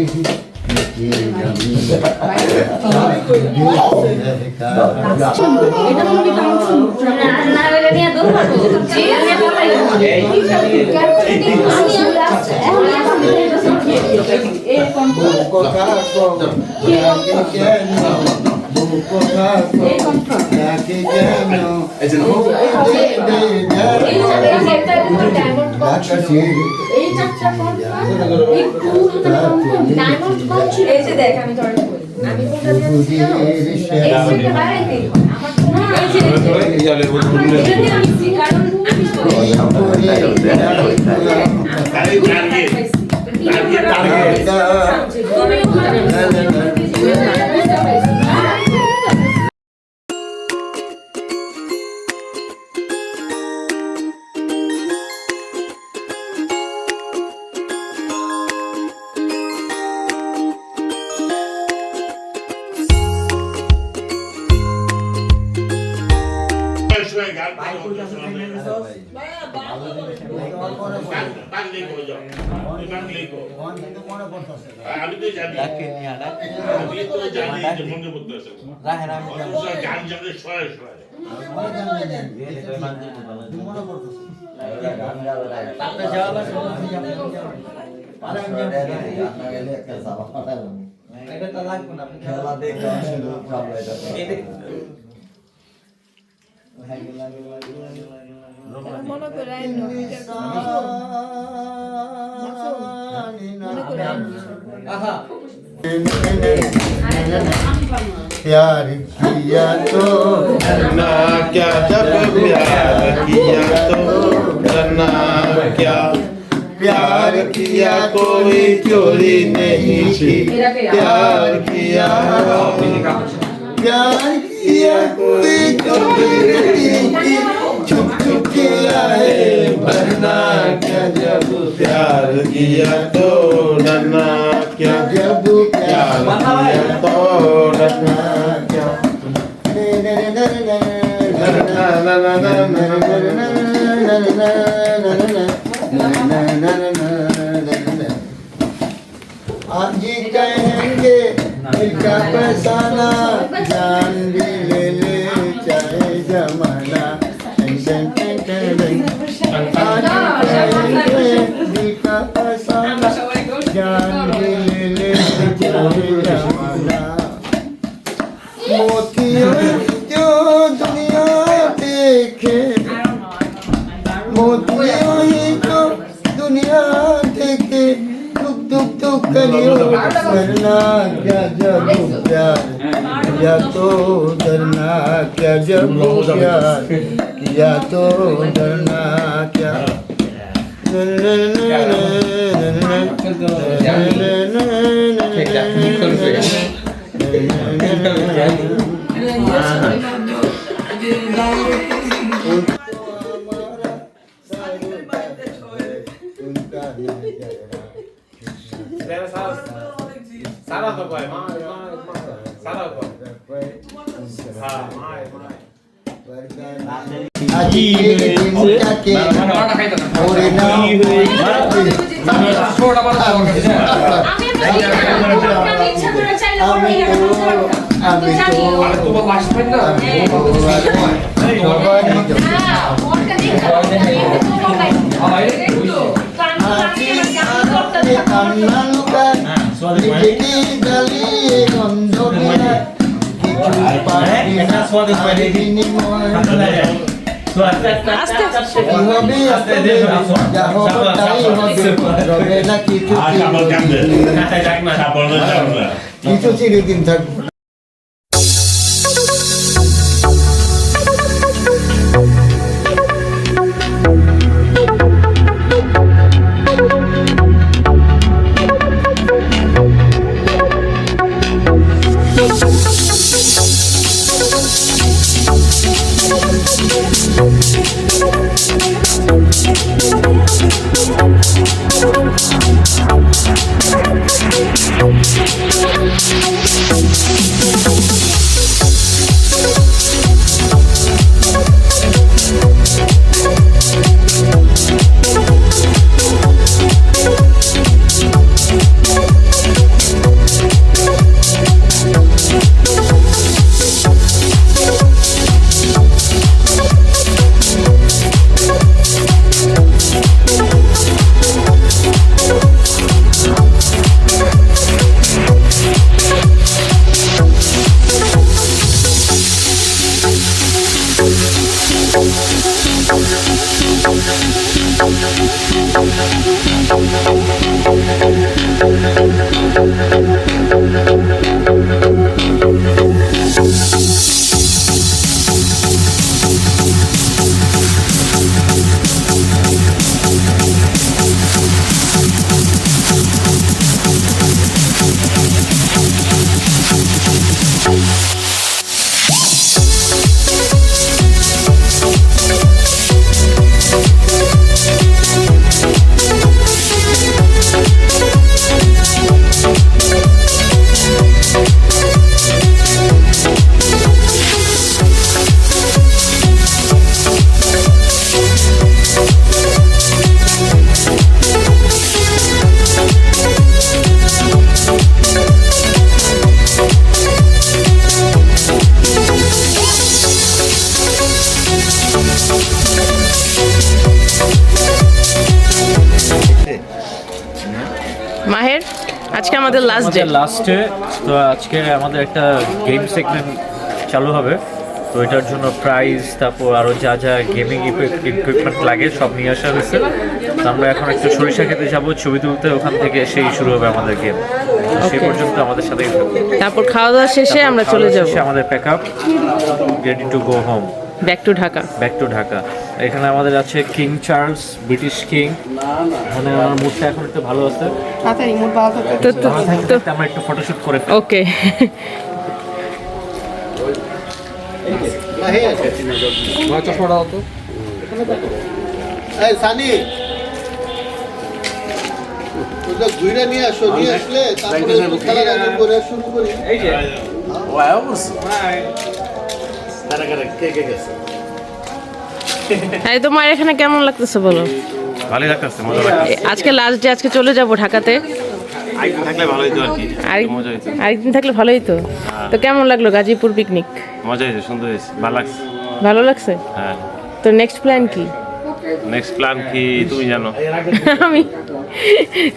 আমি তো জানি আমি তো জানি যে মনে মধ্যে আছে গান জানে সরাই সরাই মনে করে प्यार किया तो करना क्या, जब प्यार किया तो करना क्या, प्यार किया कोई चोरी नहीं की, प्यार किया कोई चोरी नहीं की, छुप छुप किया है वरना क्या, जब प्यार किया तो डरना क्या, जब प्यार किया तो डरना क्या। आज कहेंगे इनका फसाना, जान भी ले ले चाहे जमाना, आज कहेंगे इनका फसाना, जान भी ले ले चाहे जमाना। मोतियों जो दुनिया देखे, मोतियों ही तो दुनिया देखे, दुख दुख दुख करियो करना क्या, जब प्यार किया तो डरना क्या, जब प्यार किया तो डरना क्या। सारा तो भाई माँ सारा तो हाँ माँ আজকের দিনটাকে করে নাও কিছু চিরদিন থাকবো। মাহের আজকে আমাদের লাস্টে তো আজকে আমাদের একটা গেম সেগমেন্ট চালু হবে। তো এটার জন্য প্রাইজ তারপর আরও যা যা গেমিং ইকুইপমেন্ট লাগে সব নিয়ে আসা হয়েছে। তো আমরা এখন একটু সরিষা খেতে যাবো ছবি তুলতে, ওখান থেকে সেই শুরু হবে আমাদের গেম। সেই পর্যন্ত আমাদের সাথেই থাকবে। তারপর খাওয়া দাওয়া শেষে আমরা চলে যাব, আমাদের pack up ready to go home, back to Dhaka. এখানে আমাদের আছে কিং চার্লস, ব্রিটিশ কিং। মানে আমার মুডটা এখন একটু ভালো আছে, আমরা একটু ফটোশুট করে ওকে। চশমাটা হতো সানি ঘুরে নিয়ে আসো, নিয়ে আসলে তারপরে খেলা করে শুরু করি। এই যে এই তোমার এখানে কেমন লাগতেছে বলো? ভালোই লাগতেছে, মজা লাগতেছে। আজকে লাস্ট ডে, আজকে চলে যাব ঢাকাতে। আরেকদিন থাকলে ভালোই তো আর কি, আরেকদিন থাকলে ভালোই তো। তো কেমন লাগলো গাজীপুর পিকনিক? মজা হয়েছে, সুন্দর হয়েছে, ভালো লাগছে। ভালো লাগছে? হ্যাঁ। তো নেক্সট প্ল্যান কি? নেক্সট প্ল্যান কি তুমি জানো? আমি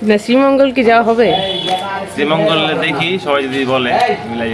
না, শ্রীমঙ্গল কি যাওয়া হবে? শ্রীমঙ্গল দেখি সবাই যদি বলে মিলাই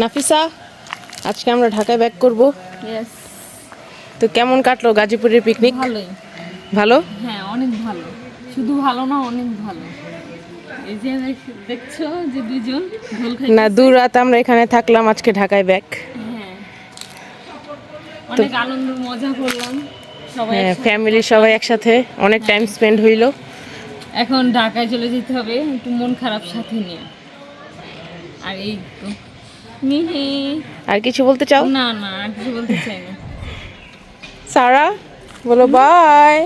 নাফিসা, আজকে আমরা ঢাকায় ব্যাক করব। ইয়েস। তো কেমন কাটলো গাজীপুরের পিকনিক? ভালোই। ভালো? হ্যাঁ, অনেক ভালো। শুধু ভালো না, অনেক ভালো। এই যে দেখছো যে দুজন ঢোল খাইছে। না, 2 রাত আমরা এখানে থাকলাম, আজকে ঢাকায় ব্যাক। হ্যাঁ, অনেক আনন্দ মজা করলাম সবাই। হ্যাঁ, ফ্যামিলি সবাই একসাথে অনেক টাইম স্পেন্ড হইলো। এখন ঢাকায় চলে যেতে হবে, একটু মন খারাপ সাথে নিয়ে। আর এই তো মিহি। আর কিছু বলতে চাও? না না, আর কিছু বলতে চাই না। সারা বলো বাই।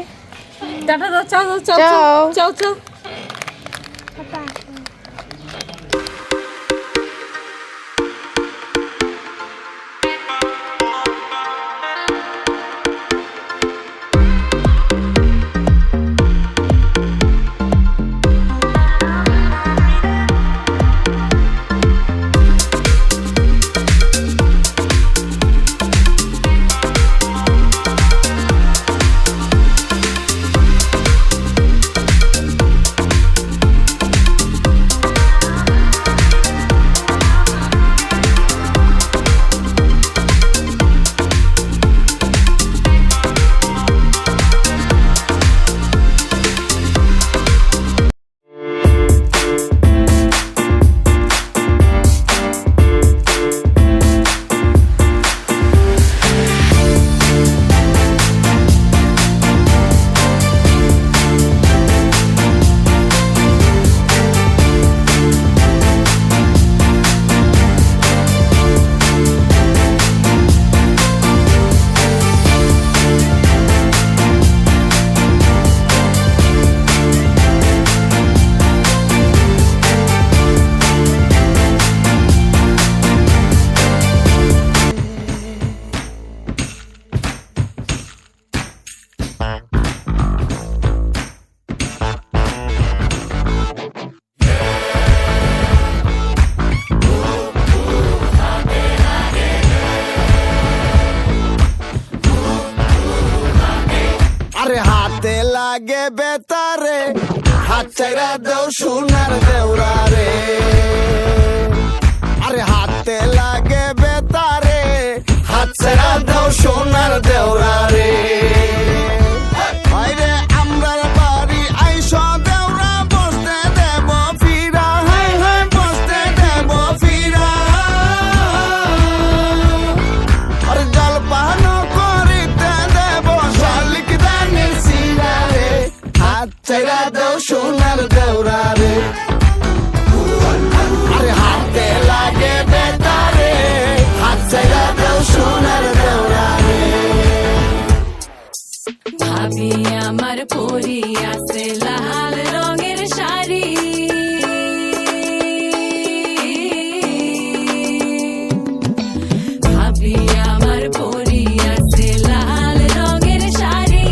টাটা দাও, চাও চাও চাও। চাও চাও। আরে হাতে লাগে বেতারে, হাত চাইরা দেও সোনার দেওরা রে। আরে হাতে লাগে বেতারে, হাত চাইরা দেও সোনার দেওরা রে। আরে আমরার বাড়ি আইসো দেওরা, বসতে দেব ফিরা। হাই হাই বসতে দেব ফিরা। আরে জলপান করিতে দেব শালিক দানির সিরা রে। হাত চাইরা দেও সোনার দেওরা রে। আরে হাতে লাগে বেতারে, হাত চাইরা দেও সোনার দেওরা রে। ভাবি আমার পরি আছে লাল রঙের শাড়ি, ভাবি আমার পরি আছে লাল রঙের শাড়ি।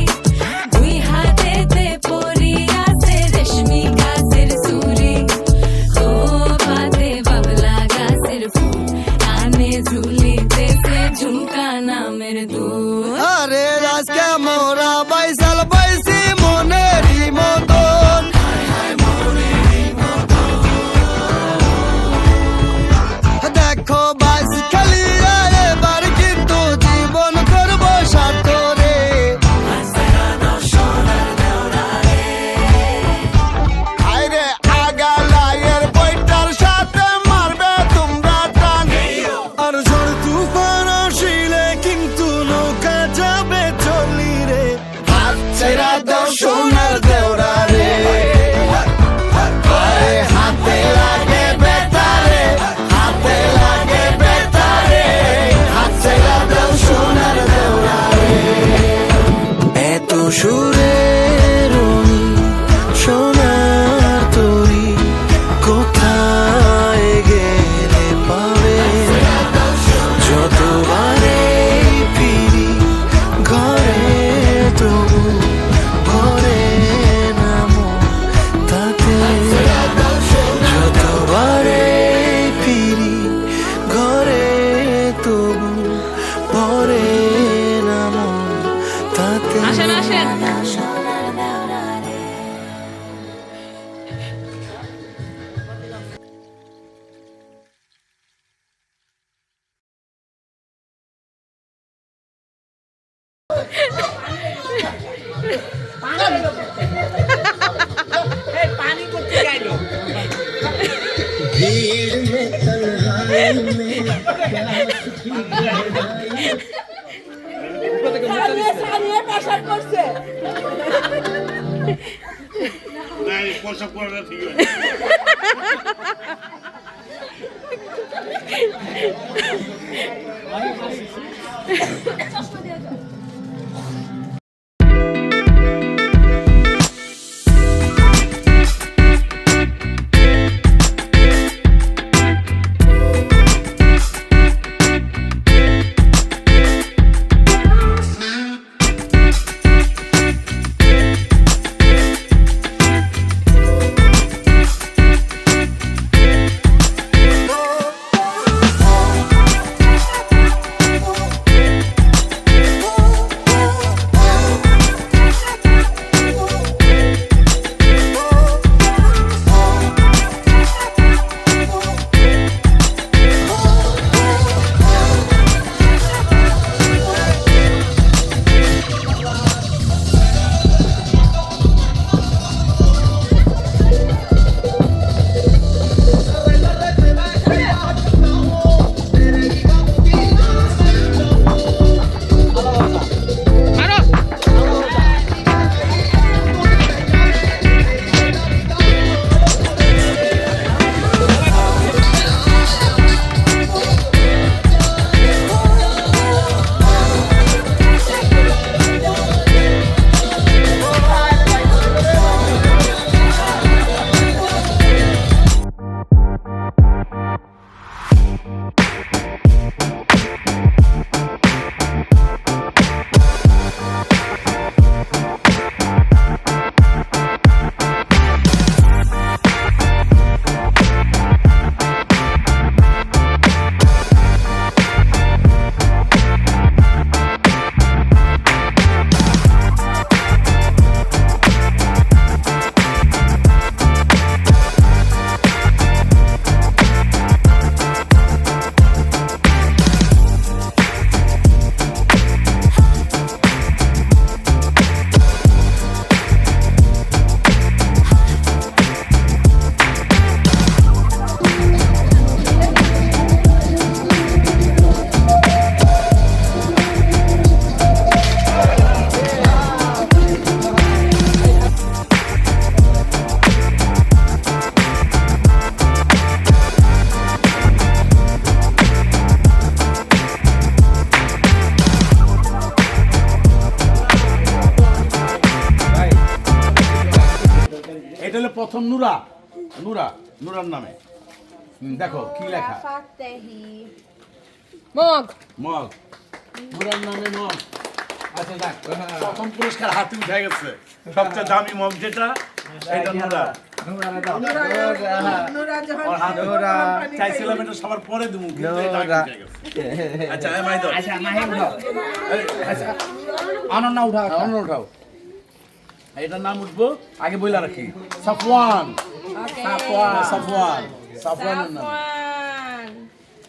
2 হাতেতে পরি আছে রেশমি গাছের চুড়ি। ও পাতে বাবলা গাছের ফুল, কানে ঝুলিতেছে ঝুমকা নামের দুল। আরে আজকে মোরা বাইসাল বাইসি মনেরই মতন। দেখো বাইস খেলিয়া এবার কিন্তু জীবন করবো সার্থরে। আরে আগালায়ের বইটার সাথে মারবে তোমরা টান। আর ঝড় তুফান আসিলে কিন্তু নৌকা যাবে চলি রে। হাত ছেড়া দাও সোনার দেওরা রে। আরে হাতে লাগে বেতারে, হাতে লাগে বেতারে, হাত ছেড়া দাও সোনার দেওরা রে। এত সুরে রঙি সোনার তরি, কোথায় গেলে পাবে? যতবারে ফিরি ঘরে তবু ভরে নামো তাতে। যতবারে ফিরি ঘরে তবু ভরে নামো তাতে। আসেন আসেন। भीड़ में तन्हाई में না এই পোশাক পরা ঠিক আছে এটা হলো প্রথম নুরা নুরা নুরার নামে দেখো কি লেখা মগ মগ নুরার নামে মগ আচ্ছা দেখ প্রথম পুরস্কার হাতে উঠে গেছে সবচেয়ে দামি মগ যেটা এটা নুরা চাইছিলাম এটা সবার পরে দেবো কিন্তু এটা আগে উঠে গেছে। আচ্ছা এমআই দাও আচ্ছা মাহিম দাও আচ্ছা আনন্দ উঠাও এটার নাম উঠবো আগে বইলা রাখি সাফওয়ান সাফওয়ানের নাম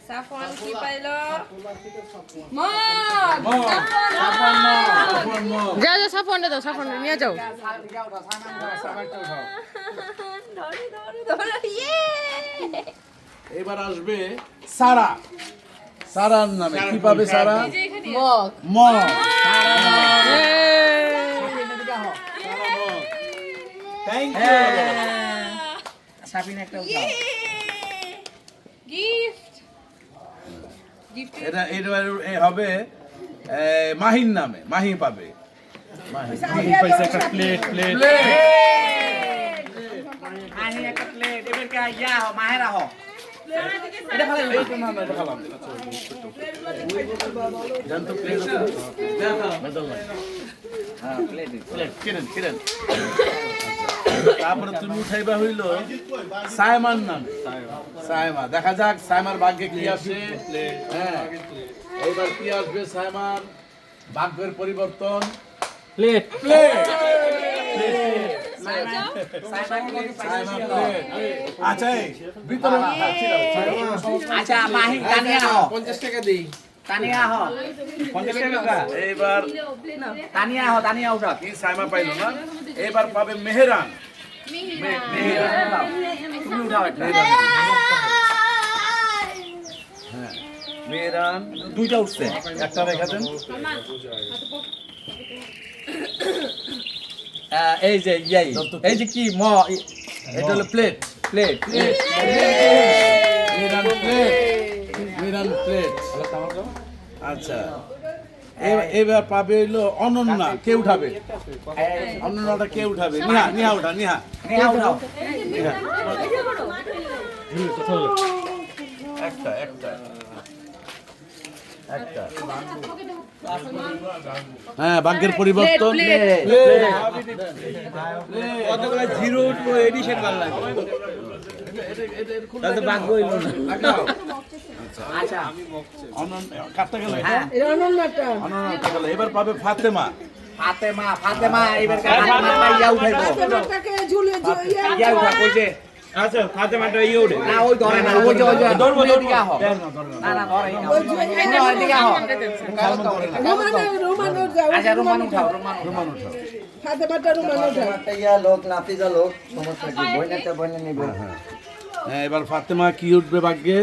সাফওয়ান কি পাইলো যাও যাও সাফওয়ানটা দাও সাফওয়ানটা নিয়ে যাও এবার আসবে সারা সারার নামে কি পাবে সারা মগ থ্যাংক ইউ সাবিনা একটা গিফট এটা হবে মাহির নামে মাহি পাবে মাহি পয়সা একটা প্লেট মাহি একটা প্লেট এবার কে ইয়া হ মাহেরা হ এটা ভালো এটা না এটা ভালো জান তো প্লেট দেখো বদল না হ্যাঁ প্লেট কিরেন তারপরে তুমি উঠাইবা হইল সায়মান নাম সায়মা দেখা যাক সায়মার ভাগ্যে কি আসে হ্যাঁ এইবার কি আসবে সায়মার ভাগ্যের পরিবর্তন প্লেট আচ্ছা ভিতরে আচ্ছা মাহি কানিয়া নাও 50 টাকা দেই এইবার তানিয়া উঠা কি সাইমা পাইলো না, এবার পাবে মেহেরান। তুমি উঠাও একটা। হ্যাঁ মেহেরান দুইটা উঠছে, একটা রেখা দেন। এই যে এই যে কি এটা হলো প্লেট প্লেট মেহেরান প্লেট। আচ্ছা এবার পাবে হইলো অনন্যা। কে উঠাবে অনন্যাটা? কে উঠাবে? নিহা উঠা। নিহা একটা হ্যাঁ ভাগ্যের পরিবর্তন। জিরো উঠলো এডিশন ভালো লাগে তাহলে ভাগ্য হইল না। কাটতে গেল অনন্যাটা গেল। এবার পাবে ফাতেমা। আচ্ছা ফাতেমাটা ইয়ে ওঠে না, ওই ধরে না, ওই যে ধরবো দিকে আহ না না ধরে না, ওই দিকে আহ আচ্ছা রোমান উঠাও ফাতেমাটা ইয়া লোক নাফিজা লোক সমস্যা কি বইনাটা নিবে। হ্যাঁ এবার ফাতেমা কি উঠবে ভাগ্যে?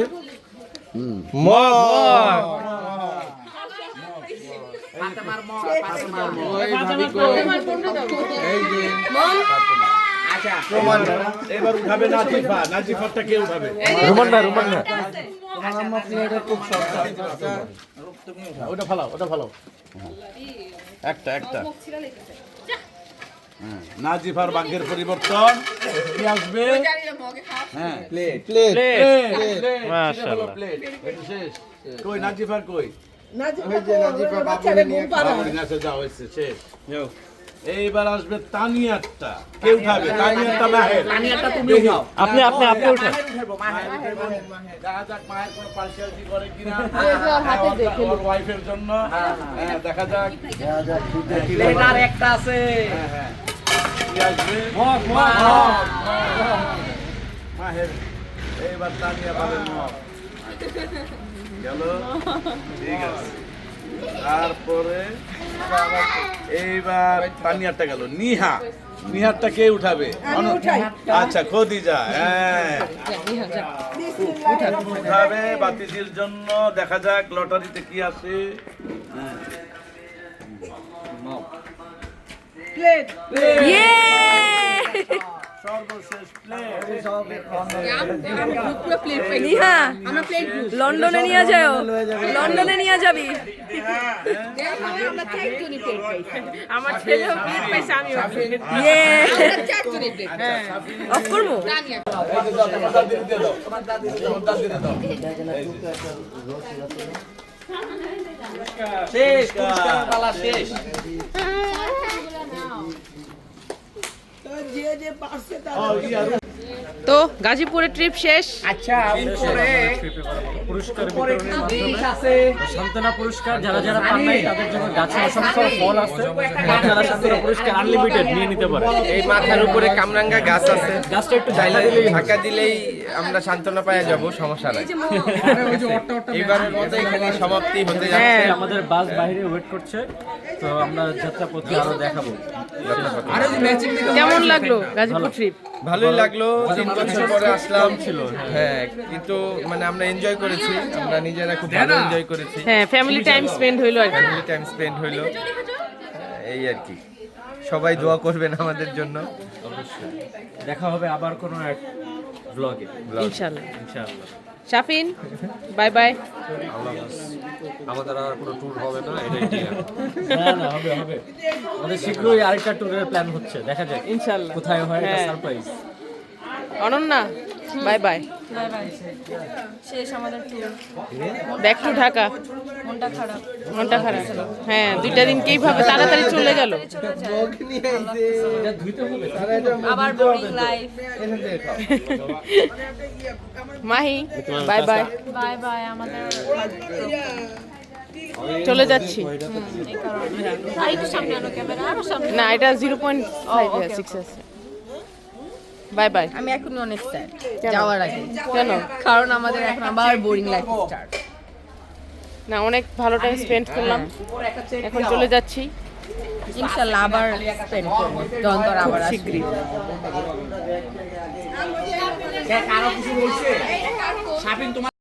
এবার উঠাবে নাজিফা। নাজিফারটা কে উঠাবে? ওটা ফালাও। একটা নাজিফার ভাগ্যের পরিবর্তন। কি আসবে? হ্যাঁ প্লেট। মাশাআল্লাহ প্লেট। এটা শেষ। কই নাজিফার কই? নাজিফা বাবুরে নিয়ে বাবুরে কাছে যাও, হইছে শেষ। এইবার আসবে তানিয়ারটা। কে উঠাবে? তানিয়ারটা মাহের। তানিয়ারটা তুমি উঠাও। আপনি উঠান। দেখা যাক মায়ের কোনো পার্সিয়ালিটি করে কিনা। ওর ওয়াইফের জন্য হ্যাঁ দেখা যাক। প্লেট আর একটা আছে। হ্যাঁ কি আসবে? মাহের। এইবার তানিয়া পাবে মগ। গেল ঠিক আছে। তারপরে এইবার তানিয়ারটা গেল। নিহারটা কে উঠাবে? আচ্ছা খদিজা। হ্যাঁ উঠাবে বাতিজির জন্য। দেখা যাক লটারিতে কি আছে। সর্বশেষ লন্ডনে নিয়ে যাও, লন্ডনে নিয়ে যাবি। আমার ছেলেও প্লেট পাইছে, আমিও অফ করবো। শেষ পুরস্কার পালা শেষ। তো গাজীপুরের ট্রিপ শেষ। আচ্ছা পুরস্কার সান্ত্বনা পুরস্কার যারা যারা পান নাই তাদের জন্য গাছে অসংখ্য ফল আছে, যারা সান্ত্বনা পুরস্কার আনলিমিটেড নিয়ে নিতে পারে। এই মাথার উপরে কামরাঙ্গা গাছ আছে, গাছটা একটু ঢাকা দিলেই আমরা সান্ত্বনা পাওয়া যাব, সমস্যা নাই। এবারের মতো এখানে সমাপ্তি হতে যাচ্ছে। আমাদের বাস বাইরে ওয়েট করছে, তো আমরা যাত্রাপথে আরো দেখাবো। কেমন লাগলো গাজীপুর ট্রিপ? ভালোই লাগলো, 3 বছর পরে আসলাম ছিল। হ্যাঁ কিন্তু মানে আমরা এনজয় করেছি, আমরা নিজেরা খুব ভালো এনজয় করেছি। হ্যাঁ ফ্যামিলি টাইম স্পেন্ড হইলো আর কি। ফ্যামিলি টাইম স্পেন্ড হইলো, এই আর কি। সবাই দোয়া করবেন আমাদের জন্য। অবশ্যই দেখা হবে আবার কোনো এক ব্লগে ইনশাআল্লাহ। Shafin bye bye. আমাদের আর কোনো ট্যুর হবে না, এটাই ক্লিয়ার। না হবে আমাদের শীঘ্রই আরেকটা ট্যুরের প্ল্যান হচ্ছে, দেখা যাক ইনশাআল্লাহ কোথায় হয়, এটা সারপ্রাইজ। Ananya bye bye. শেষ আমাদের ট্যুর। Back to Dhaka. মনটা খারাপ। হ্যাঁ 2টা দিন কিভাবে তাড়াতাড়ি চলে গেল। আবার boring life. Mahi bye bye. Bye bye. আমাদের চলে যাচ্ছি। আর একটু সামনে আনো ক্যামেরা, আরো সামনে। না এটা 0.5 আছে। Bye bye. আমি এখন অনেক স্যাড যাওয়ার আগে। কেন? কারণ আমাদের এখন আবার বোরিং লাইফ স্টার্ট। না অনেক ভালো টাইম স্পেন্ড করলাম, এখন চলে যাচ্ছি ইনশাআল্লাহ আবার স্পেন্ড করবো যখন তোর আবার শীঘ্রই। কারো কিছু বলছে? শাপিং তোমার